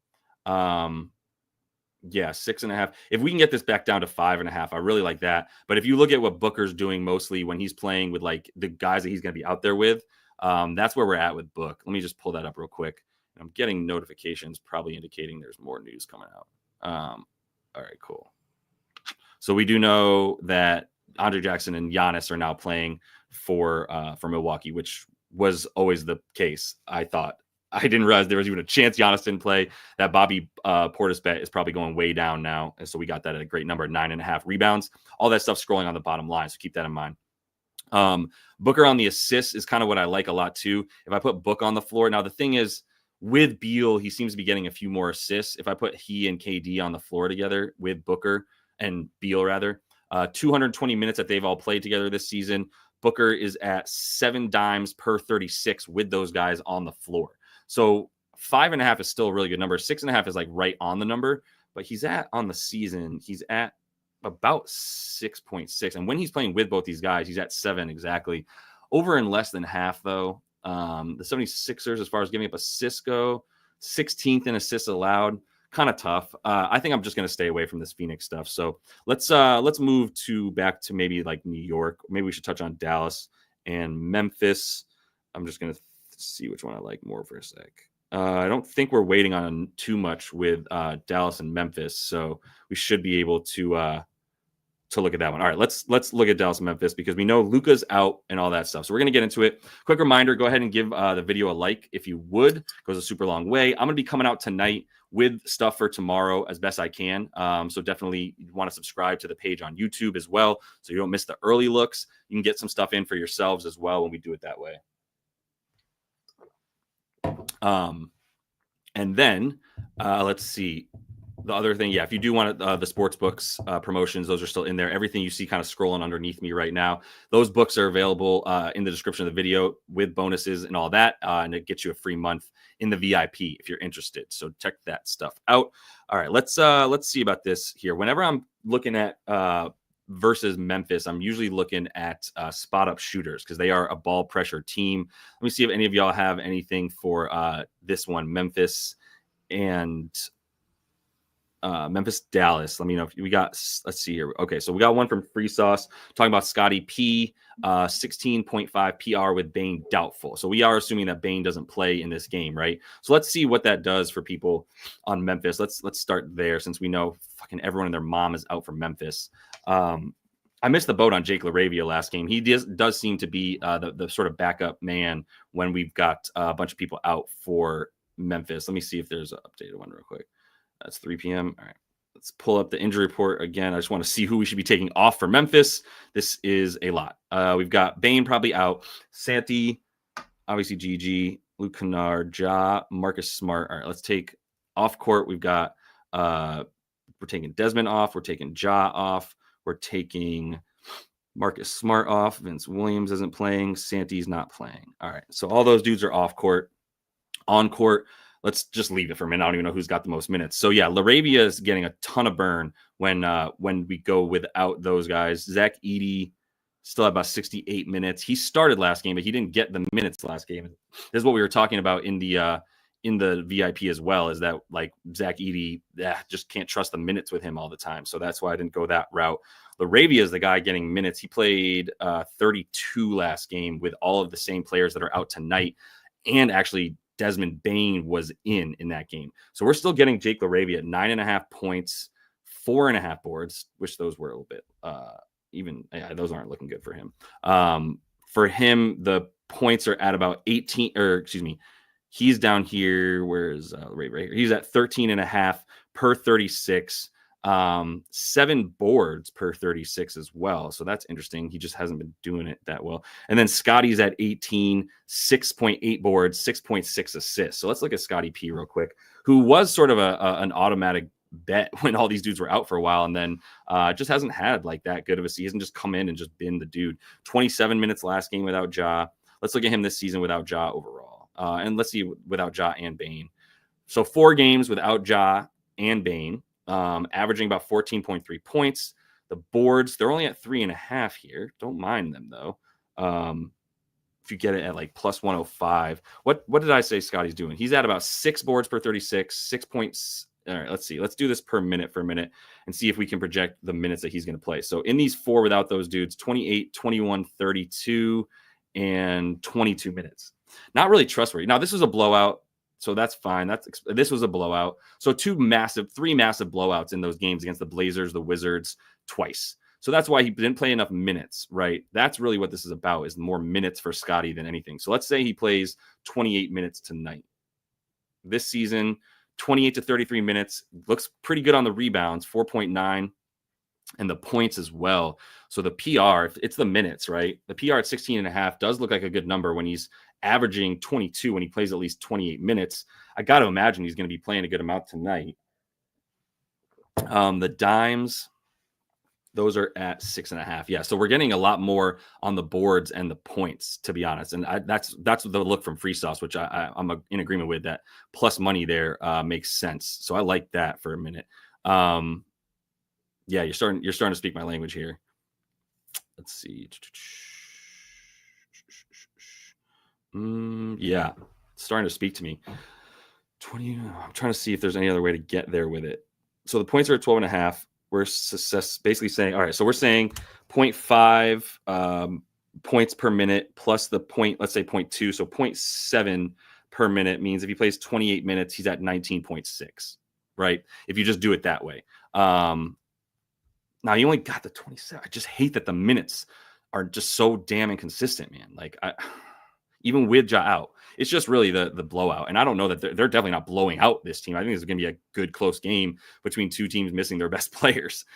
Yeah, 6.5. If we can get this back down to 5.5, I really like that. But if you look at what Booker's doing mostly when he's playing with like the guys that he's gonna be out there with, that's where we're at with Book. Let me just pull that up real quick. I'm getting notifications probably indicating there's more news coming out. All right, cool. So we do know that Andre Jackson and Giannis are now playing for Milwaukee, which was always the case. I thought. I didn't realize there was even a chance Giannis didn't play. That Bobby Portis bet is probably going way down now. And so we got that at a great number, 9.5 rebounds. All that stuff scrolling on the bottom line. So keep that in mind. Booker on the assists is kind of what I like a lot too. If I put Book on the floor. Now, the thing is, with Beal, he seems to be getting a few more assists. If I put he and KD on the floor together with Booker and Beal, rather, 220 minutes that they've all played together this season, Booker is at 7 dimes per 36 with those guys on the floor. So 5.5 is still a really good number. 6.5 is like right on the number, but he's at on the season, he's at about 6.6. And when he's playing with both these guys, he's at 7 exactly. Over in less than half, though. The 76ers, as far as giving up assists go, 16th in assists allowed, kind of tough. I think I'm just going to stay away from this Phoenix stuff. So let's move back to maybe like New York. Maybe we should touch on Dallas and Memphis. I'm just going to see which one I like more for a sec. I don't think we're waiting on too much with Dallas and Memphis, so we should be able to look at that one. All right, let's look at Dallas and Memphis because we know Luka's out and all that stuff. So we're going to get into it. Quick reminder, go ahead and give the video a like if you would. It goes a super long way. I'm going to be coming out tonight with stuff for tomorrow as best I can. So definitely you want to subscribe to the page on YouTube as well so you don't miss the early looks. You can get some stuff in for yourselves as well when we do it that way. And then let's see. The other thing, if you do want the sports books promotions, those are still in there. Everything you see kind of scrolling underneath me right now, those books are available in the description of the video with bonuses and all that. And it gets you a free month in the VIP if you're interested. So check that stuff out. All right, let's see about this here. Whenever I'm looking at versus Memphis, I'm usually looking at spot up shooters because they are a ball pressure team. Let me see if any of y'all have anything for this one, Memphis and Memphis, Dallas. Let me know if we got, let's see here. Okay, so we got one from Free Sauce talking about Scotty P, 16.5 PR with Bane doubtful. So we are assuming that Bane doesn't play in this game, right? So let's see what that does for people on Memphis. Let's start there since we know fucking everyone and their mom is out for Memphis. I missed the boat on Jake LaRavia last game. He does seem to be the sort of backup man when we've got a bunch of people out for Memphis. Let me see if there's an updated one real quick. That's 3 p.m. All right. Let's pull up the injury report again. I just want to see who we should be taking off for Memphis. This is a lot. We've got Bane probably out. Santi, obviously GG, Luke Kennard, Ja, Marcus Smart. All right, let's take off court. We've got we're taking Desmond off. We're taking Ja off. We're taking Marcus Smart off. Vince Williams isn't playing. Santi's not playing. All right. So all those dudes are off court. On court, let's just leave it for a minute. I don't even know who's got the most minutes. So yeah, LaRavia is getting a ton of burn when we go without those guys. Zach Edey still had about 68 minutes. He started last game, but he didn't get the minutes last game. This is what we were talking about in the VIP as well, is that like Zach Edey just can't trust the minutes with him all the time. So that's why I didn't go that route. LaRavia is the guy getting minutes. He played 32 last game with all of the same players that are out tonight. And actually Desmond Bane was in that game. So we're still getting Jake LaRavia at 9.5 points, 4.5 boards, which those were a little bit those aren't looking good for him. For him, the points are at about 18, or excuse me, he's down here. Where is right here? He's at 13.5 per 36. 7 boards per 36 as well. So that's interesting. He just hasn't been doing it that well. And then Scotty's at 18, 6.8 boards, 6.6 assists. So let's look at Scotty P real quick, who was sort of an automatic bet when all these dudes were out for a while, and then just hasn't had like that good of a season. Just come in and just been the dude. 27 minutes last game without Ja. Let's look at him this season without Ja overall. And let's see without Ja and Bane. So 4 games without Ja and Bane. Averaging about 14.3 points. The boards, they're only at 3.5 here. Don't mind them though. If you get it at like plus 105, what did I say Scotty's doing? He's at about 6 boards per 36, 6 points. All right, let's see. Let's do this per minute for a minute and see if we can project the minutes that he's going to play. So in these 4 without those dudes, 28, 21, 32, and 22 minutes. Not really trustworthy. Now, this was a blowout. So that's fine. This was a blowout. So 3 massive blowouts in those games against the Blazers, the Wizards, twice. So that's why he didn't play enough minutes, right? That's really what this is about, is more minutes for Scotty than anything. So let's say he plays 28 minutes tonight. This season, 28 to 33 minutes. Looks pretty good on the rebounds, 4.9. And the points as well. So the PR, it's the minutes, right? The PR at 16.5 does look like a good number when he's averaging 22 when he plays at least 28 minutes. I got to imagine he's going to be playing a good amount tonight. The dimes, those are at 6.5. Yeah, so we're getting a lot more on the boards and the points, to be honest. And that's the look from Free Sauce, which I'm in agreement with. That plus money there makes sense. So I like that for a minute. Yeah, you're starting to speak my language here. Let's see. Yeah, it's starting to speak to me. 20. I'm trying to see if there's any other way to get there with it. So the points are at 12.5. We're basically saying, all right, so we're saying 0.5 points per minute plus the point, let's say 0.2. So 0.7 per minute means if he plays 28 minutes, he's at 19.6, right? If you just do it that way. Now you only got the 27. I just hate that the minutes are just so damn inconsistent, man. Like even with Ja out, it's just really the blowout. And I don't know that they're definitely not blowing out this team. I think it's going to be a good close game between 2 teams missing their best players.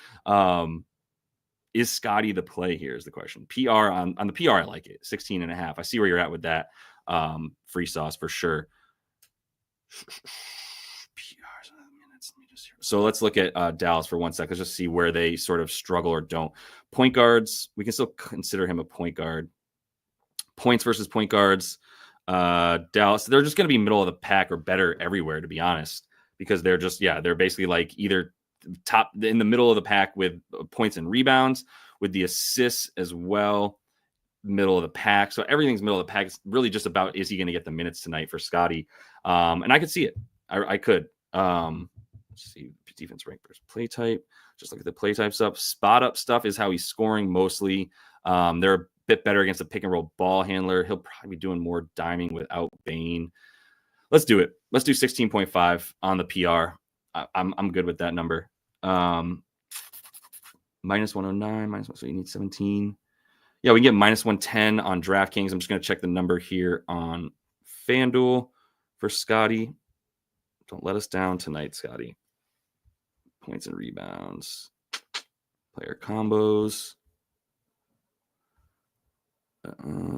Is Scotty the play here is the question. PR on the PR, I like it. 16.5. I see where you're at with that. Free Sauce for sure. So let's look at Dallas for 1 second. Let's just see where they sort of struggle or don't. Point guards, we can still consider him a point guard. Points versus point guards. Dallas, they're just going to be middle of the pack or better everywhere, to be honest, because they're basically like either top in the middle of the pack with points and rebounds, with the assists as well, middle of the pack. So everything's middle of the pack. It's really just about, is he going to get the minutes tonight for Scotty? And I could see it. I could. Let's see, defense rank versus play type. Just look at the play type stuff. Spot up stuff is how he's scoring mostly. They're a bit better against the pick and roll ball handler. He'll probably be doing more diming without Bane. Let's do it. Let's do 16.5 on the PR. I'm good with that number. Minus 109, minus 1, so you need 17. Yeah, we can get minus 110 on DraftKings. I'm just going to check the number here on FanDuel for Scotty. Don't let us down tonight, Scotty. Points and rebounds. Player combos.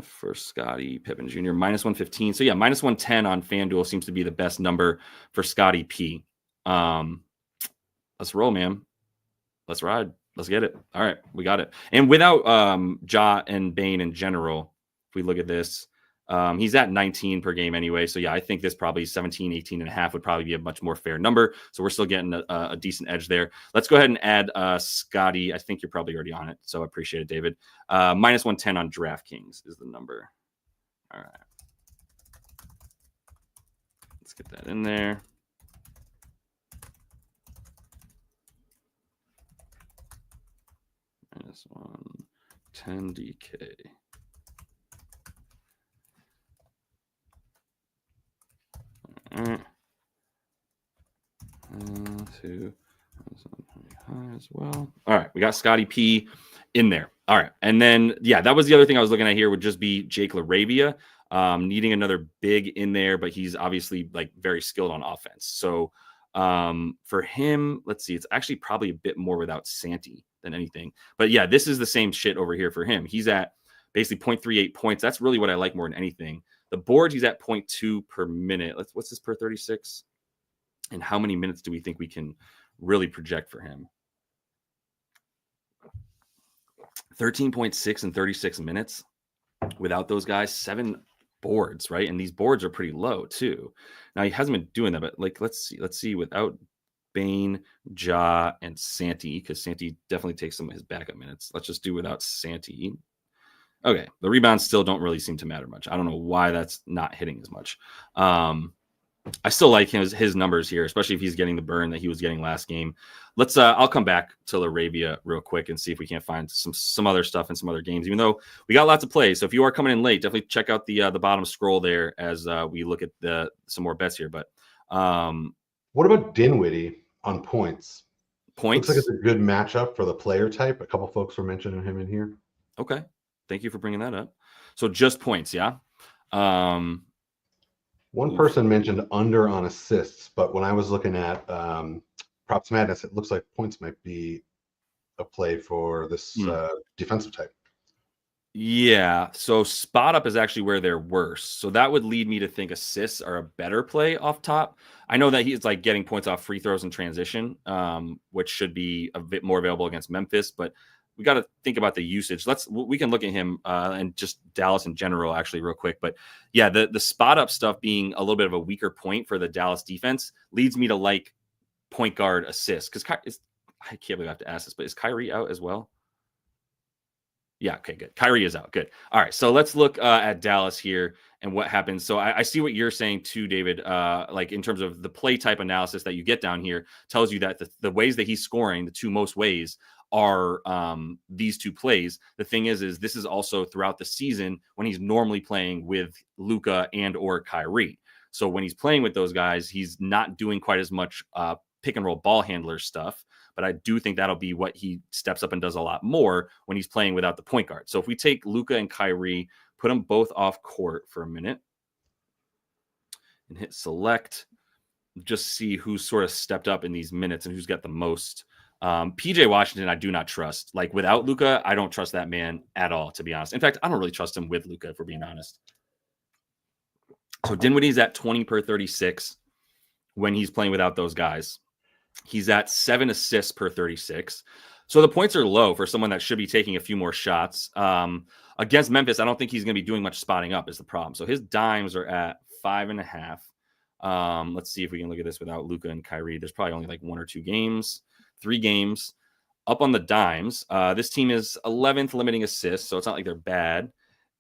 For Scotty Pippen Jr. minus 115. So yeah, minus 110 on FanDuel seems to be the best number for Scotty P. Let's roll, man. Let's ride. Let's get it. All right, we got it. And without Ja and Bane in general, if we look at this, he's at 19 per game anyway. So yeah, I think this probably 17, 18 and a half would probably be a much more fair number. So we're still getting a decent edge there. Let's go ahead and add Scotty. I think you're probably already on it. So I appreciate it, David. Minus 110 on DraftKings is the number. All right. Let's get that in there. Minus 110 DK. All right. Two high as well. All right, we got Scotty P in there. All right, and then yeah, that was the other thing I was looking at here. Would just be Jake LaRavia, needing another big in there, but he's obviously like very skilled on offense. So for him, let's see, it's actually probably a bit more without Santi than anything. But yeah, this is the same shit over here for him. He's at basically 0.38 points. That's really what I like more than anything. The boards, he's at 0.2 per minute. What's this per 36? And how many minutes do we think we can really project for him? 13.6 and 36 minutes without those guys. 7 boards, right? And these boards are pretty low too. Now he hasn't been doing that, but like let's see without Bane, Ja, and Santi, because Santi definitely takes some of his backup minutes. Let's just do without Santi. Okay, the rebounds still don't really seem to matter much. I don't know why that's not hitting as much. I still like his numbers here, especially if he's getting the burn that he was getting last game. Let's I'll come back to LaRavia real quick and see if we can't find some other stuff in some other games, even though we got lots of plays. So if you are coming in late, definitely check out the bottom scroll there as we look at some more bets here. But what about Dinwiddie on points? Points looks like it's a good matchup for the player type. A couple folks were mentioning him in here. Okay, thank you for bringing that up. So just points, yeah. One person mentioned under on assists, but when I was looking at Props Madness, it looks like points might be a play for this defensive type. Yeah, so spot up is actually where they're worse. So that would lead me to think assists are a better play off top. I know that he's like getting points off free throws and transition, which should be a bit more available against Memphis, but we got to think about the usage. We can look at him and just Dallas in general, actually, real quick. But yeah, the spot up stuff being a little bit of a weaker point for the Dallas defense leads me to like point guard assists. Because I can't believe I have to ask this, but is Kyrie out as well? Yeah, okay, good. Kyrie is out. Good. All right, so let's look at Dallas here and what happens. So I see what you're saying too, David. Like in terms of the play type analysis that you get down here tells you that the ways that he's scoring, the two most ways, are these two plays. The thing is this is also throughout the season when he's normally playing with Luka and or Kyrie. So when he's playing with those guys, he's not doing quite as much pick and roll ball handler stuff. But I do think that'll be what he steps up and does a lot more when he's playing without the point guard. So if we take Luka and Kyrie, put them both off court for a minute and hit select, just see who's sort of stepped up in these minutes and who's got the most. PJ Washington, I do not trust. Like without Luka, I don't trust that man at all, to be honest. In fact, I don't really trust him with Luka, if we're being honest. So Dinwiddie's at 20 per 36 when he's playing without those guys. He's at 7 assists per 36. So the points are low for someone that should be taking a few more shots. Against Memphis, I don't think he's going to be doing much spotting up is the problem. So his dimes are at 5.5. Let's see if we can look at this without Luka and Kyrie. There's probably only like 1 or 2 games, 3 games. Up on the dimes, this team is 11th limiting assists, so it's not like they're bad.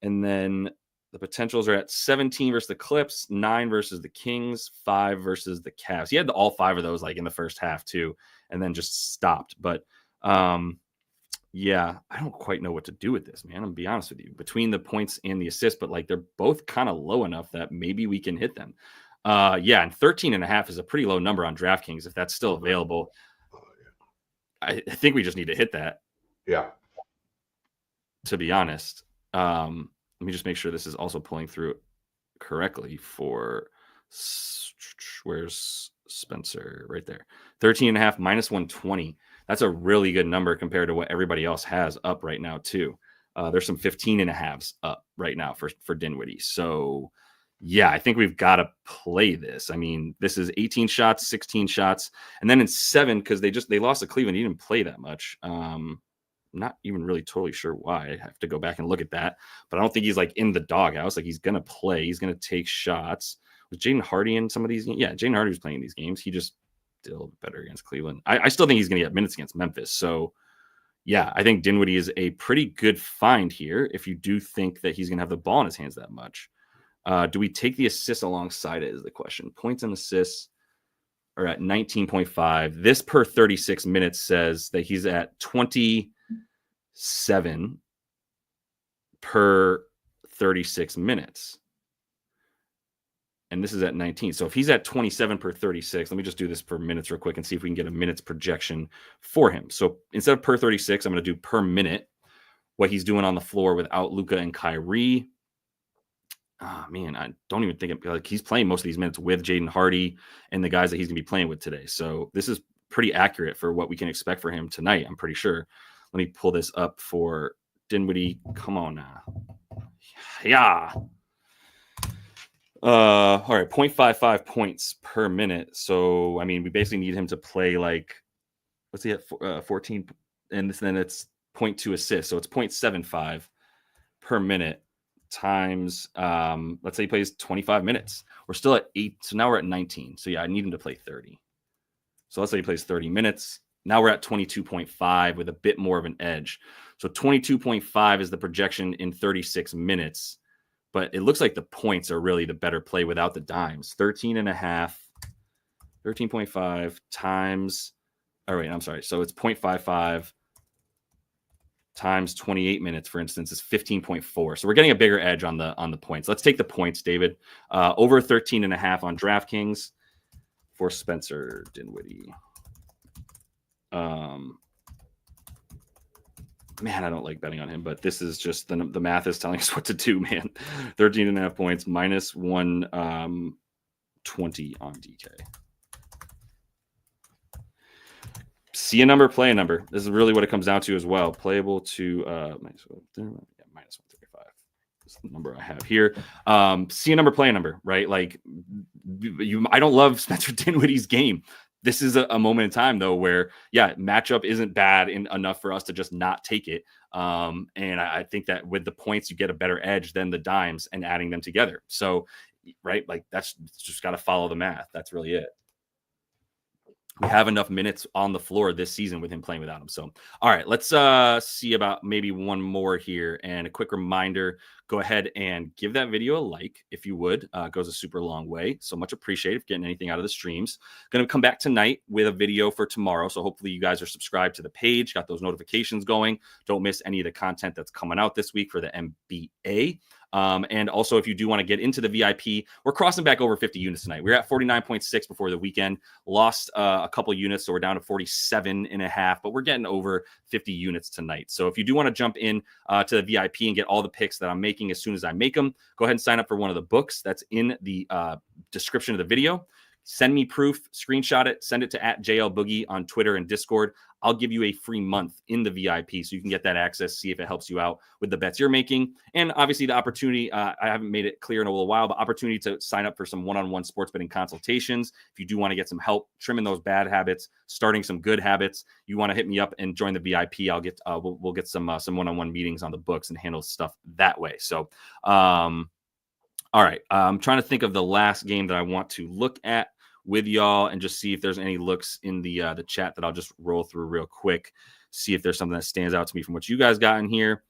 And then The potentials are at 17 versus the Clips, 9 versus the Kings, 5 versus the Cavs. He had all 5 of those like in the first half too, and then just stopped. But yeah, I don't quite know what to do with this, man. I'm gonna be honest with you. Between the points and the assists, but like they're both kind of low enough that maybe we can hit them. Yeah, and 13.5 is a pretty low number on DraftKings if that's still available. I think we just need to hit that. Yeah. To be honest. Let me just make sure this is also pulling through correctly for where's Spencer right there. 13.5 minus 120. That's a really good number compared to what everybody else has up right now too. There's some 15.5s up right now for Dinwiddie. So yeah, I think we've got to play this. I mean, this is 18 shots, 16 shots, and then in 7 because they lost to Cleveland. He didn't play that much. Not even really totally sure why. I have to go back and look at that. But I don't think he's like in the doghouse. Like he's gonna play. He's gonna take shots. Was Jaden Hardy in some of these games? Yeah, Jaden Hardy was playing these games. He just still better against Cleveland. I still think he's gonna get minutes against Memphis. So yeah, I think Dinwiddie is a pretty good find here if you do think that he's gonna have the ball in his hands that much. Do we take the assists alongside it is the question. Points and assists are at 19.5. This per 36 minutes says that he's at 27 per 36 minutes. And this is at 19. So if he's at 27 per 36, let me just do this per minutes real quick and see if we can get a minutes projection for him. So instead of per 36, I'm going to do per minute what he's doing on the floor without Luka and Kyrie. Oh, man, I don't even think like he's playing most of these minutes with Jaden Hardy and the guys that he's going to be playing with today. So this is pretty accurate for what we can expect for him tonight, I'm pretty sure. Let me pull this up for Dinwiddie. Come on now. Yeah. All right, 0.55 points per minute. So, I mean, we basically need him to play like, what's he at, 14, and then it's 0.2 assists. So it's 0.75 per minute times, let's say he plays 25 minutes. We're still at 8, so now we're at 19. So yeah, I need him to play 30. So let's say he plays 30 minutes. Now we're at 22.5 with a bit more of an edge. So 22.5 is the projection in 36 minutes. But it looks like the points are really the better play without the dimes. 13.5 times, all right, I'm sorry. So it's 0.55 times 28 minutes, for instance, is 15.4. So we're getting a bigger edge on the points. Let's take the points, David. Over 13.5 on DraftKings for Spencer Dinwiddie. Man, I don't like betting on him, but this is just the math is telling us what to do, man. 13.5 points, minus 120 on DK. See a number, play a number. This is really what it comes down to as well. Playable to minus 135. That's the number I have here. See a number, play a number, right? Like I don't love Spencer Dinwiddie's game. This is a moment in time, though, where, yeah, matchup isn't bad enough for us to just not take it. And I think that with the points, you get a better edge than the dimes and adding them together. So, right, like that's just got to follow the math. That's really it. We have enough minutes on the floor this season with him playing without him. So, all right, let's see about maybe one more here. And a quick reminder, go ahead and give that video a like if you would. It goes a super long way. So much appreciated for getting anything out of the streams. Going to come back tonight with a video for tomorrow. So hopefully you guys are subscribed to the page, got those notifications going. Don't miss any of the content that's coming out this week for the NBA. And also, if you do want to get into the VIP, we're crossing back over 50 units tonight. We're at 49.6 before the weekend, lost a couple units, so we're down to 47.5, but we're getting over 50 units tonight. So if you do want to jump in to the VIP and get all the picks that I'm making as soon as I make them, go ahead and sign up for one of the books that's in the description of the video. Send me proof, screenshot it, send it to @JLBoogie on Twitter and Discord. I'll give you a free month in the VIP so you can get that access, see if it helps you out with the bets you're making. And obviously the opportunity, I haven't made it clear in a little while, but opportunity to sign up for some one-on-one sports betting consultations. If you do want to get some help trimming those bad habits, starting some good habits, you want to hit me up and join the VIP. I'll get, we'll get some one-on-one meetings on the books and handle stuff that way. So, all right. I'm trying to think of the last game that I want to look at with y'all and just see if there's any looks in the chat that I'll just roll through real quick, see if there's something that stands out to me from what you guys got in here.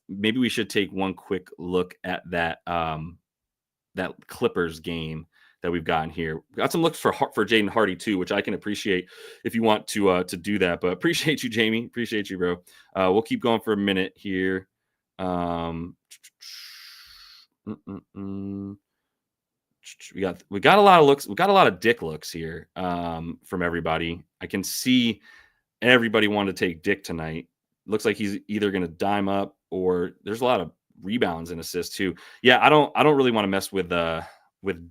maybe we should take one quick look at that that Clippers game that we've gotten here. We got some looks for Jaden Hardy too, which I can appreciate if you want to do that. But appreciate you, Jamie. Appreciate you, bro. We'll keep going for a minute here. We got a lot of looks. We got a lot of Dick looks here from everybody. I can see everybody wanted to take Dick tonight. Looks like he's either going to dime up or there's a lot of rebounds and assists too. Yeah, I don't really want to mess with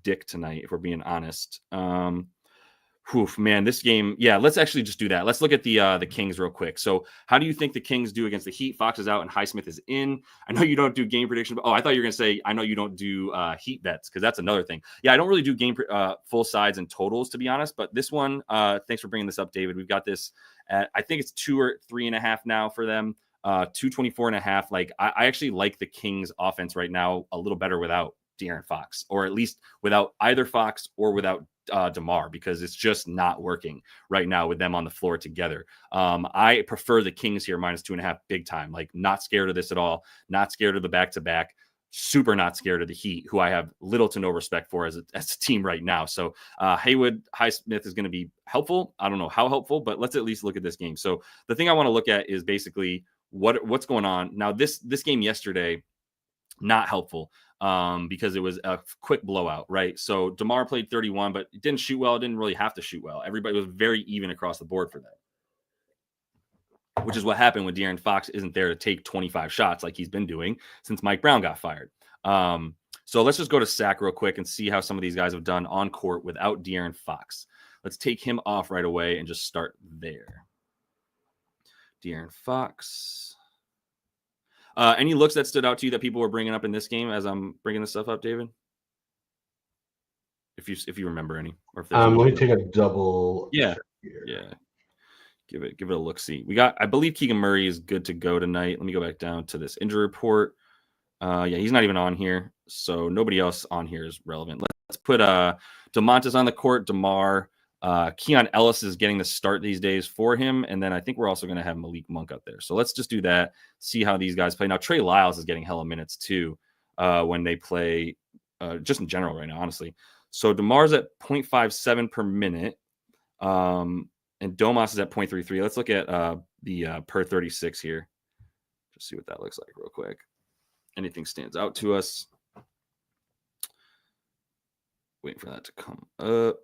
Dick tonight, if we're being honest. Man, this game. Yeah, let's actually just do that. Let's look at the Kings real quick. So, how do you think the Kings do against the Heat? Fox is out and Highsmith is in. I know you don't do game prediction. But, I thought you were gonna say I know you don't do Heat bets, because that's another thing. Yeah, I don't really do game full sides and totals, to be honest. But this one, thanks for bringing this up, David. We've got this at, I think it's 2 or 3.5 now for them. 224.5. Like I actually like the Kings offense right now a little better without De'Aaron Fox, or at least without either Fox or without DeMar, because it's just not working right now with them on the floor together. I prefer the Kings here -2.5 big time. Like, not scared of this at all. Not scared of the back-to-back. Super not scared of the Heat, who I have little to no respect for as a team right now. So Haywood Highsmith is going to be helpful. I don't know how helpful, but let's at least look at this game. So the thing I want to look at is basically what's going on now. This game yesterday, not helpful because it was a quick blowout, right? So DeMar played 31, but didn't shoot well. Didn't really have to shoot well. Everybody was very even across the board for that, which is what happened when De'Aaron Fox isn't there to take 25 shots like he's been doing since Mike Brown got fired. So let's just go to Sack real quick and see how some of these guys have done on court without De'Aaron Fox. Let's take him off right away and just start there. De'Aaron Fox. Any looks that stood out to you that people were bringing up in this game as I'm bringing this stuff up, David? If you remember any, or if let me take a double. Yeah, yeah. Give it a look. See, I believe Keegan Murray is good to go tonight. Let me go back down to this injury report. Yeah, he's not even on here, so nobody else on here is relevant. Let's put DeMontis on the court. DeMar. Keon Ellis is getting the start these days for him. And then I think we're also going to have Malik Monk out there. So let's just do that. See how these guys play. Now, Trey Lyles is getting hella minutes too when they play just in general right now, honestly. So DeMar's at 0.57 per minute. And Domas is at 0.33. Let's look at the per 36 here. Just see what that looks like real quick. Anything stands out to us. Waiting for that to come up.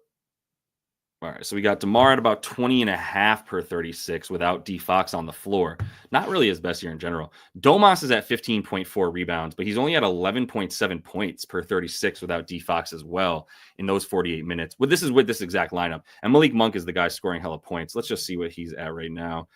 All right, so we got DeMar at about 20.5 per 36 without D Fox on the floor. Not really his best year in general. Domas is at 15.4 rebounds, but he's only at 11.7 points per 36 without D Fox as well in those 48 minutes. Well, this is with this exact lineup. And Malik Monk is the guy scoring hella points. Let's just see what he's at right now.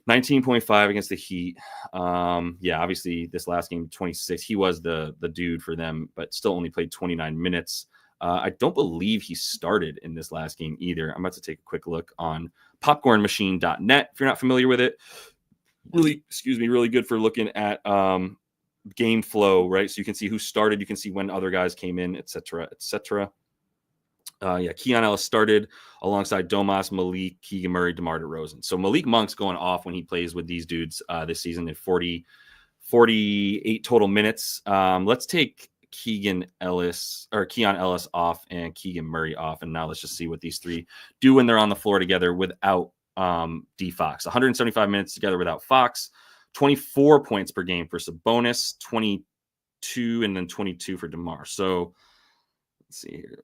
19.5 against the Heat. Yeah, obviously this last game, 26. He was the dude for them, but still only played 29 minutes. I don't believe he started in this last game either. I'm about to take a quick look on popcornmachine.net. If you're not familiar with it, really good for looking at game flow, right? So you can see who started, you can see when other guys came in, etc., etc. Yeah, Keon Ellis started alongside Domas, Malik, Keegan Murray, DeMar DeRozan. So Malik Monk's going off when he plays with these dudes this season in 48 total minutes. Let's take Keon Ellis off and Keegan Murray off. And now let's just see what these three do when they're on the floor together without D Fox. 175 minutes together without Fox, 24 points per game for Sabonis, 22, and then 22 for DeMar. So let's see here.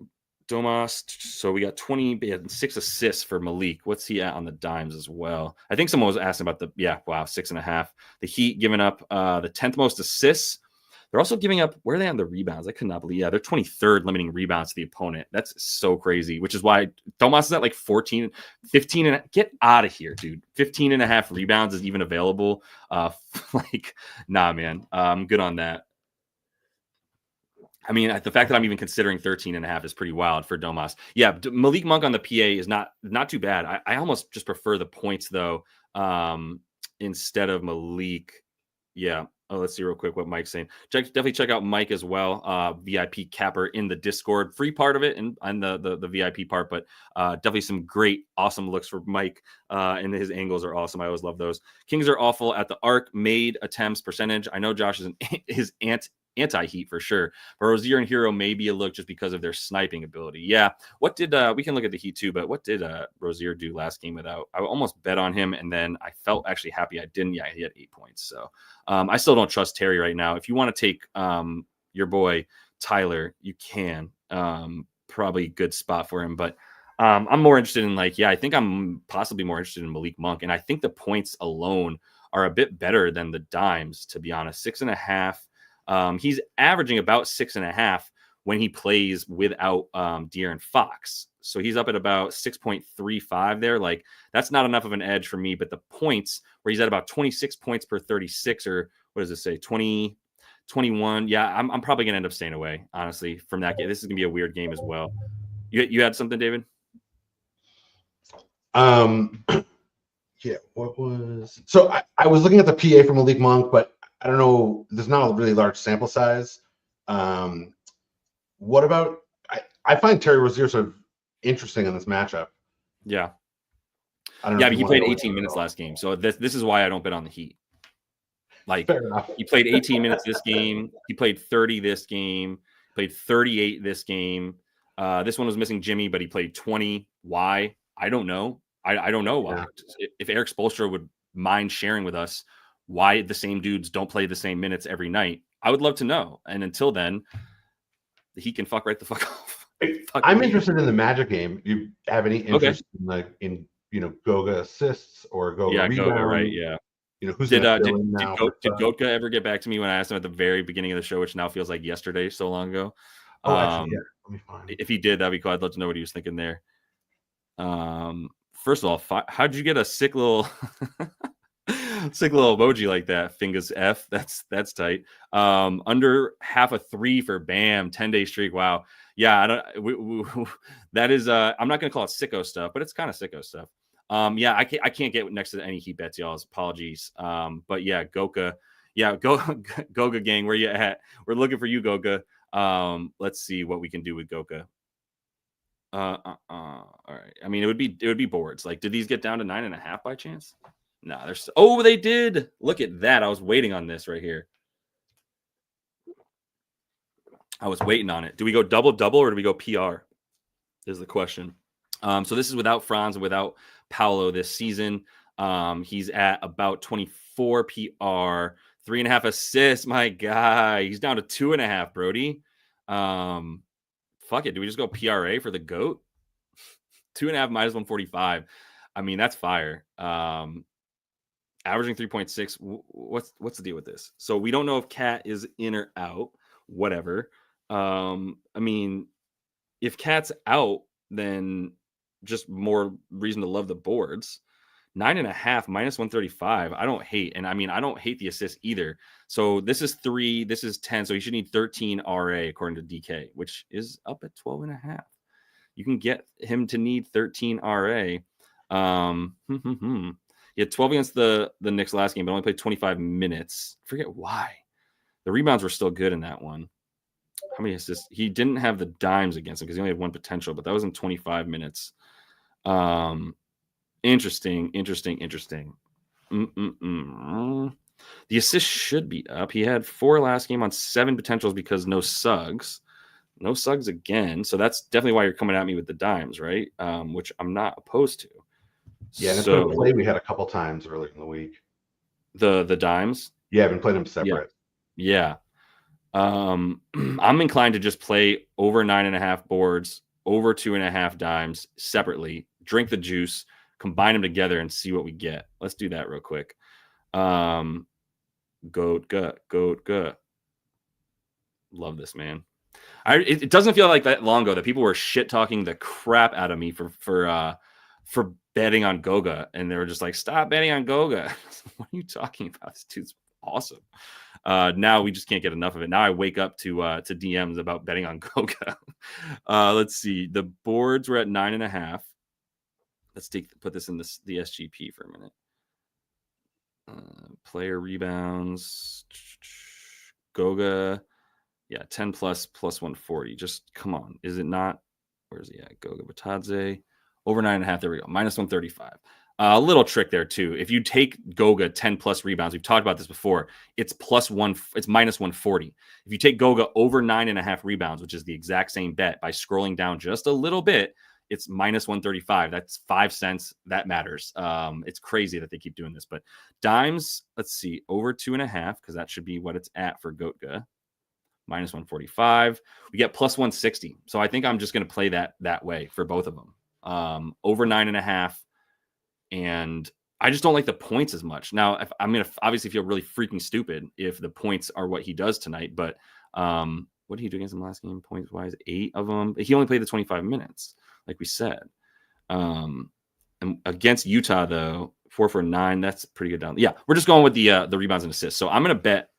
Domas. So we got 6 assists for Malik. What's he at on the dimes as well? I think someone was asking about 6.5. The Heat giving up the 10th most assists. They're also giving up, where are they on the rebounds? I could not believe. Yeah, they're 23rd limiting rebounds to the opponent. That's so crazy, which is why Domas is at like 15, and get out of here, dude. 15.5 rebounds is even available. Nah, man. I'm good on that. I mean, the fact that I'm even considering 13.5 is pretty wild for Domas. Yeah, Malik Monk on the PA is not too bad. I almost just prefer the points, though, instead of Malik. Yeah, Oh, let's see real quick what Mike's saying. Definitely check out Mike as well. VIP capper in the Discord, free part of it and the VIP part, but definitely some great, awesome looks for Mike. And his angles are awesome. I always love those. Kings are awful at the arc. Made attempts percentage. I know Josh is his anti-heat for sure. But Rozier and Hero may be a look just because of their sniping ability. Yeah. What did we can look at the Heat too, but what did Rozier do last game without? I almost bet on him, and then I felt actually happy I didn't. Yeah, he had 8 points. So I still don't trust Terry right now. If you want to take your boy Tyler, you can. Probably a good spot for him, but I'm more interested in I think I'm possibly more interested in Malik Monk, and I think the points alone are a bit better than the dimes, to be honest. 6.5. He's averaging about 6.5 when he plays without De'Aaron Fox. So he's up at about 6.35 there. That's not enough of an edge for me, but the points where he's at about 26 points per 36, or what does it say? 20, 21. Yeah, I'm probably going to end up staying away, honestly, from that game. This is going to be a weird game as well. You had something, David? Yeah, what was... So I was looking at the PA for Malik Monk, but I don't know. There's not a really large sample size. What about... I find Terry Rozier sort of interesting in this matchup. Yeah. I don't know. Yeah, but he played 18 minutes last game. So this is why I don't bet on the Heat. Fair enough. He played 18 minutes this game. He played 30 this game. Played 38 this game. This one was missing Jimmy, but he played 20. Why? I don't know. I don't know why. Yeah. If Eric Spoelstra would mind sharing with us why the same dudes don't play the same minutes every night, I would love to know. And until then, he can fuck right the fuck off. I'm interested in the Magic game. You have any interest in Goga assists or Goga rebound? Goga, right? Yeah. Who's did Goga ever get back to me when I asked him at the very beginning of the show, which now feels like yesterday, so long ago? Actually, yeah. Let me find. If he did, that'd be cool. I'd love to know what he was thinking there. First of all, how'd you get a sick little emoji like that? Fingers F. That's tight. Under half a 3 for Bam. 10-day streak. Wow. Yeah, I don't. That is. I'm not gonna call it sicko stuff, but it's kind of sicko stuff. Yeah, I can't get next to any Heat bets, y'all. Apologies. But yeah, Goga. Yeah, Goga gang, where you at? We're looking for you, Goga. Let's see what we can do with Goga. All right. I mean, it would be boards. Did these get down to 9.5 by chance? No, there's. Oh, they did. Look at that. I was waiting on this right here. I was waiting on it. Do we go double or do we go PR? Is the question. So this is without Franz and without Paolo this season. He's at about 24 PR, 3.5 assists. My guy, he's down to 2.5. Brody. Fuck it. Do we just go PRA for the GOAT? 2.5 minus 145. I mean, that's fire. Averaging 3.6. What's the deal with this? So we don't know if Cat is in or out. Whatever. I mean, if Cat's out, then just more reason to love the boards. 9.5 minus 135. I don't hate. And I mean, I don't hate the assist either. So this is 3, this is 10. So he should need 13 RA according to DK, which is up at 12.5. You can get him to need 13 RA. He had 12 against the Knicks last game, but only played 25 minutes. I forget why. The rebounds were still good in that one. How many assists? He didn't have the dimes against him because he only had 1 potential, but that was in 25 minutes. Interesting. The assist should be up. He had 4 last game on 7 potentials because no Suggs. No Suggs again. So that's definitely why you're coming at me with the dimes, right? Which I'm not opposed to. Yeah, and so play we had a couple times earlier in the week. The dimes? Yeah, I've been playing them separate. Yeah. I'm inclined to just play over 9.5 boards, over 2.5 dimes separately, drink the juice, combine them together and see what we get. Let's do that real quick. Goat. Love this, man. It doesn't feel like that long ago that people were shit talking the crap out of me for betting on Goga, and they were just like, "Stop betting on Goga." What are you talking about? This dude's awesome. Now we just can't get enough of it. Now I wake up to DMs about betting on Goga. Let's see. The boards were at 9.5. Let's put this in the SGP for a minute. Player rebounds. Goga. Yeah, 10 plus 140. Just come on. Is it not? Where's he at? Goga Bitadze. Over 9.5. There we go. Minus 135. A little trick there too. If you take Goga 10 plus rebounds, we've talked about this before. It's minus 140. If you take Goga over 9.5 rebounds, which is the exact same bet, by scrolling down just a little bit, it's minus 135. That's 5 cents. That matters. It's crazy that they keep doing this. But dimes, let's see, over 2.5, because that should be what it's at for Goga. Minus 145. We get plus 160. So I think I'm just going to play that way for both of them. Over 9.5. And I just don't like the points as much. Now, I'm going to obviously feel really freaking stupid if the points are what he does tonight. But what did he do against him last game? Points wise, 8 of them. He only played the 25 minutes, like we said. And against Utah, though, 4 for 9. That's pretty good down. Yeah, we're just going with the rebounds and assists. So I'm going to bet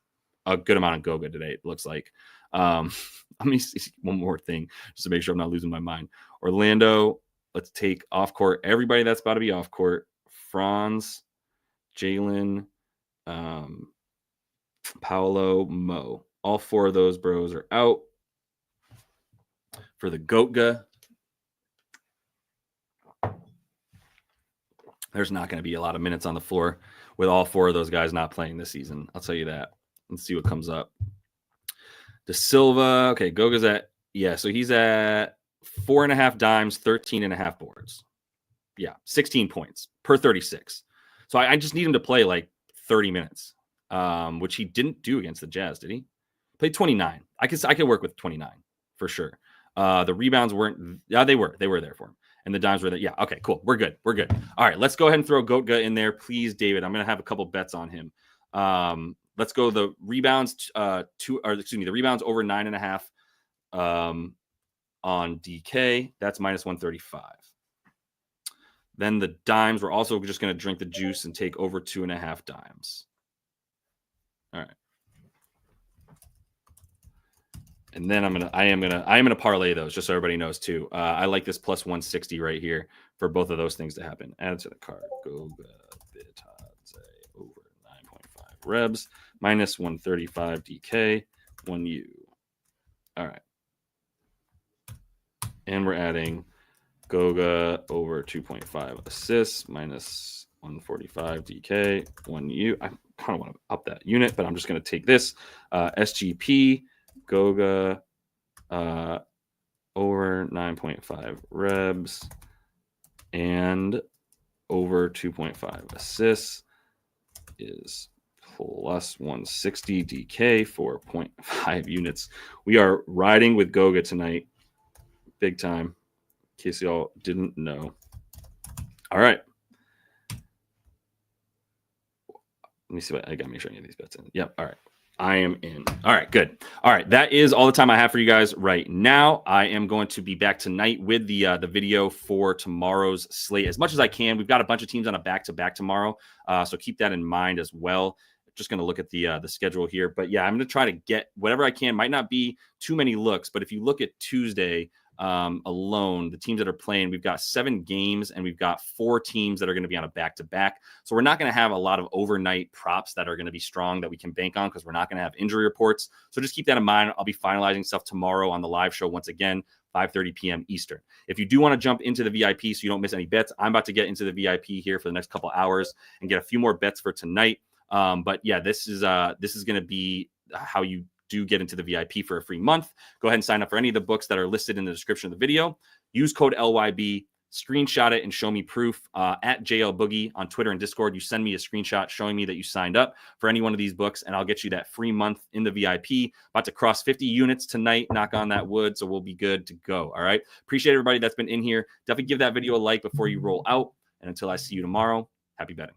a good amount of Goga today, it looks like. Let me see one more thing just to make sure I'm not losing my mind. Orlando, let's take off court everybody that's about to be off court. Franz, Jalen, Paolo, Mo. All 4 of those bros are out. For the Goga, there's not going to be a lot of minutes on the floor with all 4 of those guys not playing this season. I'll tell you that. Let's see what comes up. De Silva. Okay, Goga's at, so he's at 4.5 dimes, 13.5 boards. Yeah, 16 points per 36. So I just need him to play like 30 minutes, which he didn't do against the Jazz, did he? Played 29. I could work with 29 for sure. The rebounds weren't. Yeah, they were there for him. And the dimes were there. Yeah, okay, cool. We're good. All right, let's go ahead and throw Goga in there, please, David. I'm going to have a couple bets on him. Let's go the rebounds the rebounds over 9.5 on DK. That's minus 135. Then the dimes, we're also just going to drink the juice and take over 2.5 dimes. All right. And then I am gonna parlay those just so everybody knows too. I like this plus 160 right here for both of those things to happen. Add to the card. Goga Bitadze over 9.5 rebs, minus 135 DK, 1U. All right. And we're adding Goga over 2.5 assists, minus 145 DK, 1U. I kind of want to up that unit, but I'm just going to take this. SGP, Goga over 9.5 rebs and over 2.5 assists is plus 160 DK, 4.5 units. We are riding with Goga tonight. Big time. In case y'all didn't know. All right. Let me see what I got to make sure I get these bets in. Yep. All right. I am in. All right, good. All right, that is all the time I have for you guys right now. I am going to be back tonight with the video for tomorrow's slate as much as I can. We've got a bunch of teams on a back-to-back tomorrow, so keep that in mind as well. Just going to look at the schedule here, but yeah, I'm going to try to get whatever I can. Might not be too many looks, but if you look at Tuesday alone, the teams that are playing, we've got 7 games and we've got 4 teams that are going to be on a back-to-back. So we're not going to have a lot of overnight props that are going to be strong that we can bank on because we're not going to have injury reports. So just keep that in mind. I'll be finalizing stuff tomorrow on the live show once again, 5:30 p.m. Eastern. If you do want to jump into the VIP so you don't miss any bets, I'm about to get into the VIP here for the next couple hours and get a few more bets for tonight. But yeah, this is going to be how you do get into the VIP for a free month. Go ahead and sign up for any of the books that are listed in the description of the video. Use code LYB, screenshot it and show me proof at JL Boogie on Twitter and Discord. You send me a screenshot showing me that you signed up for any one of these books, and I'll get you that free month in the VIP. About to cross 50 units tonight, knock on that wood, so we'll be good to go. All right. Appreciate everybody that's been in here. Definitely give that video a like before you roll out. And until I see you tomorrow, happy betting.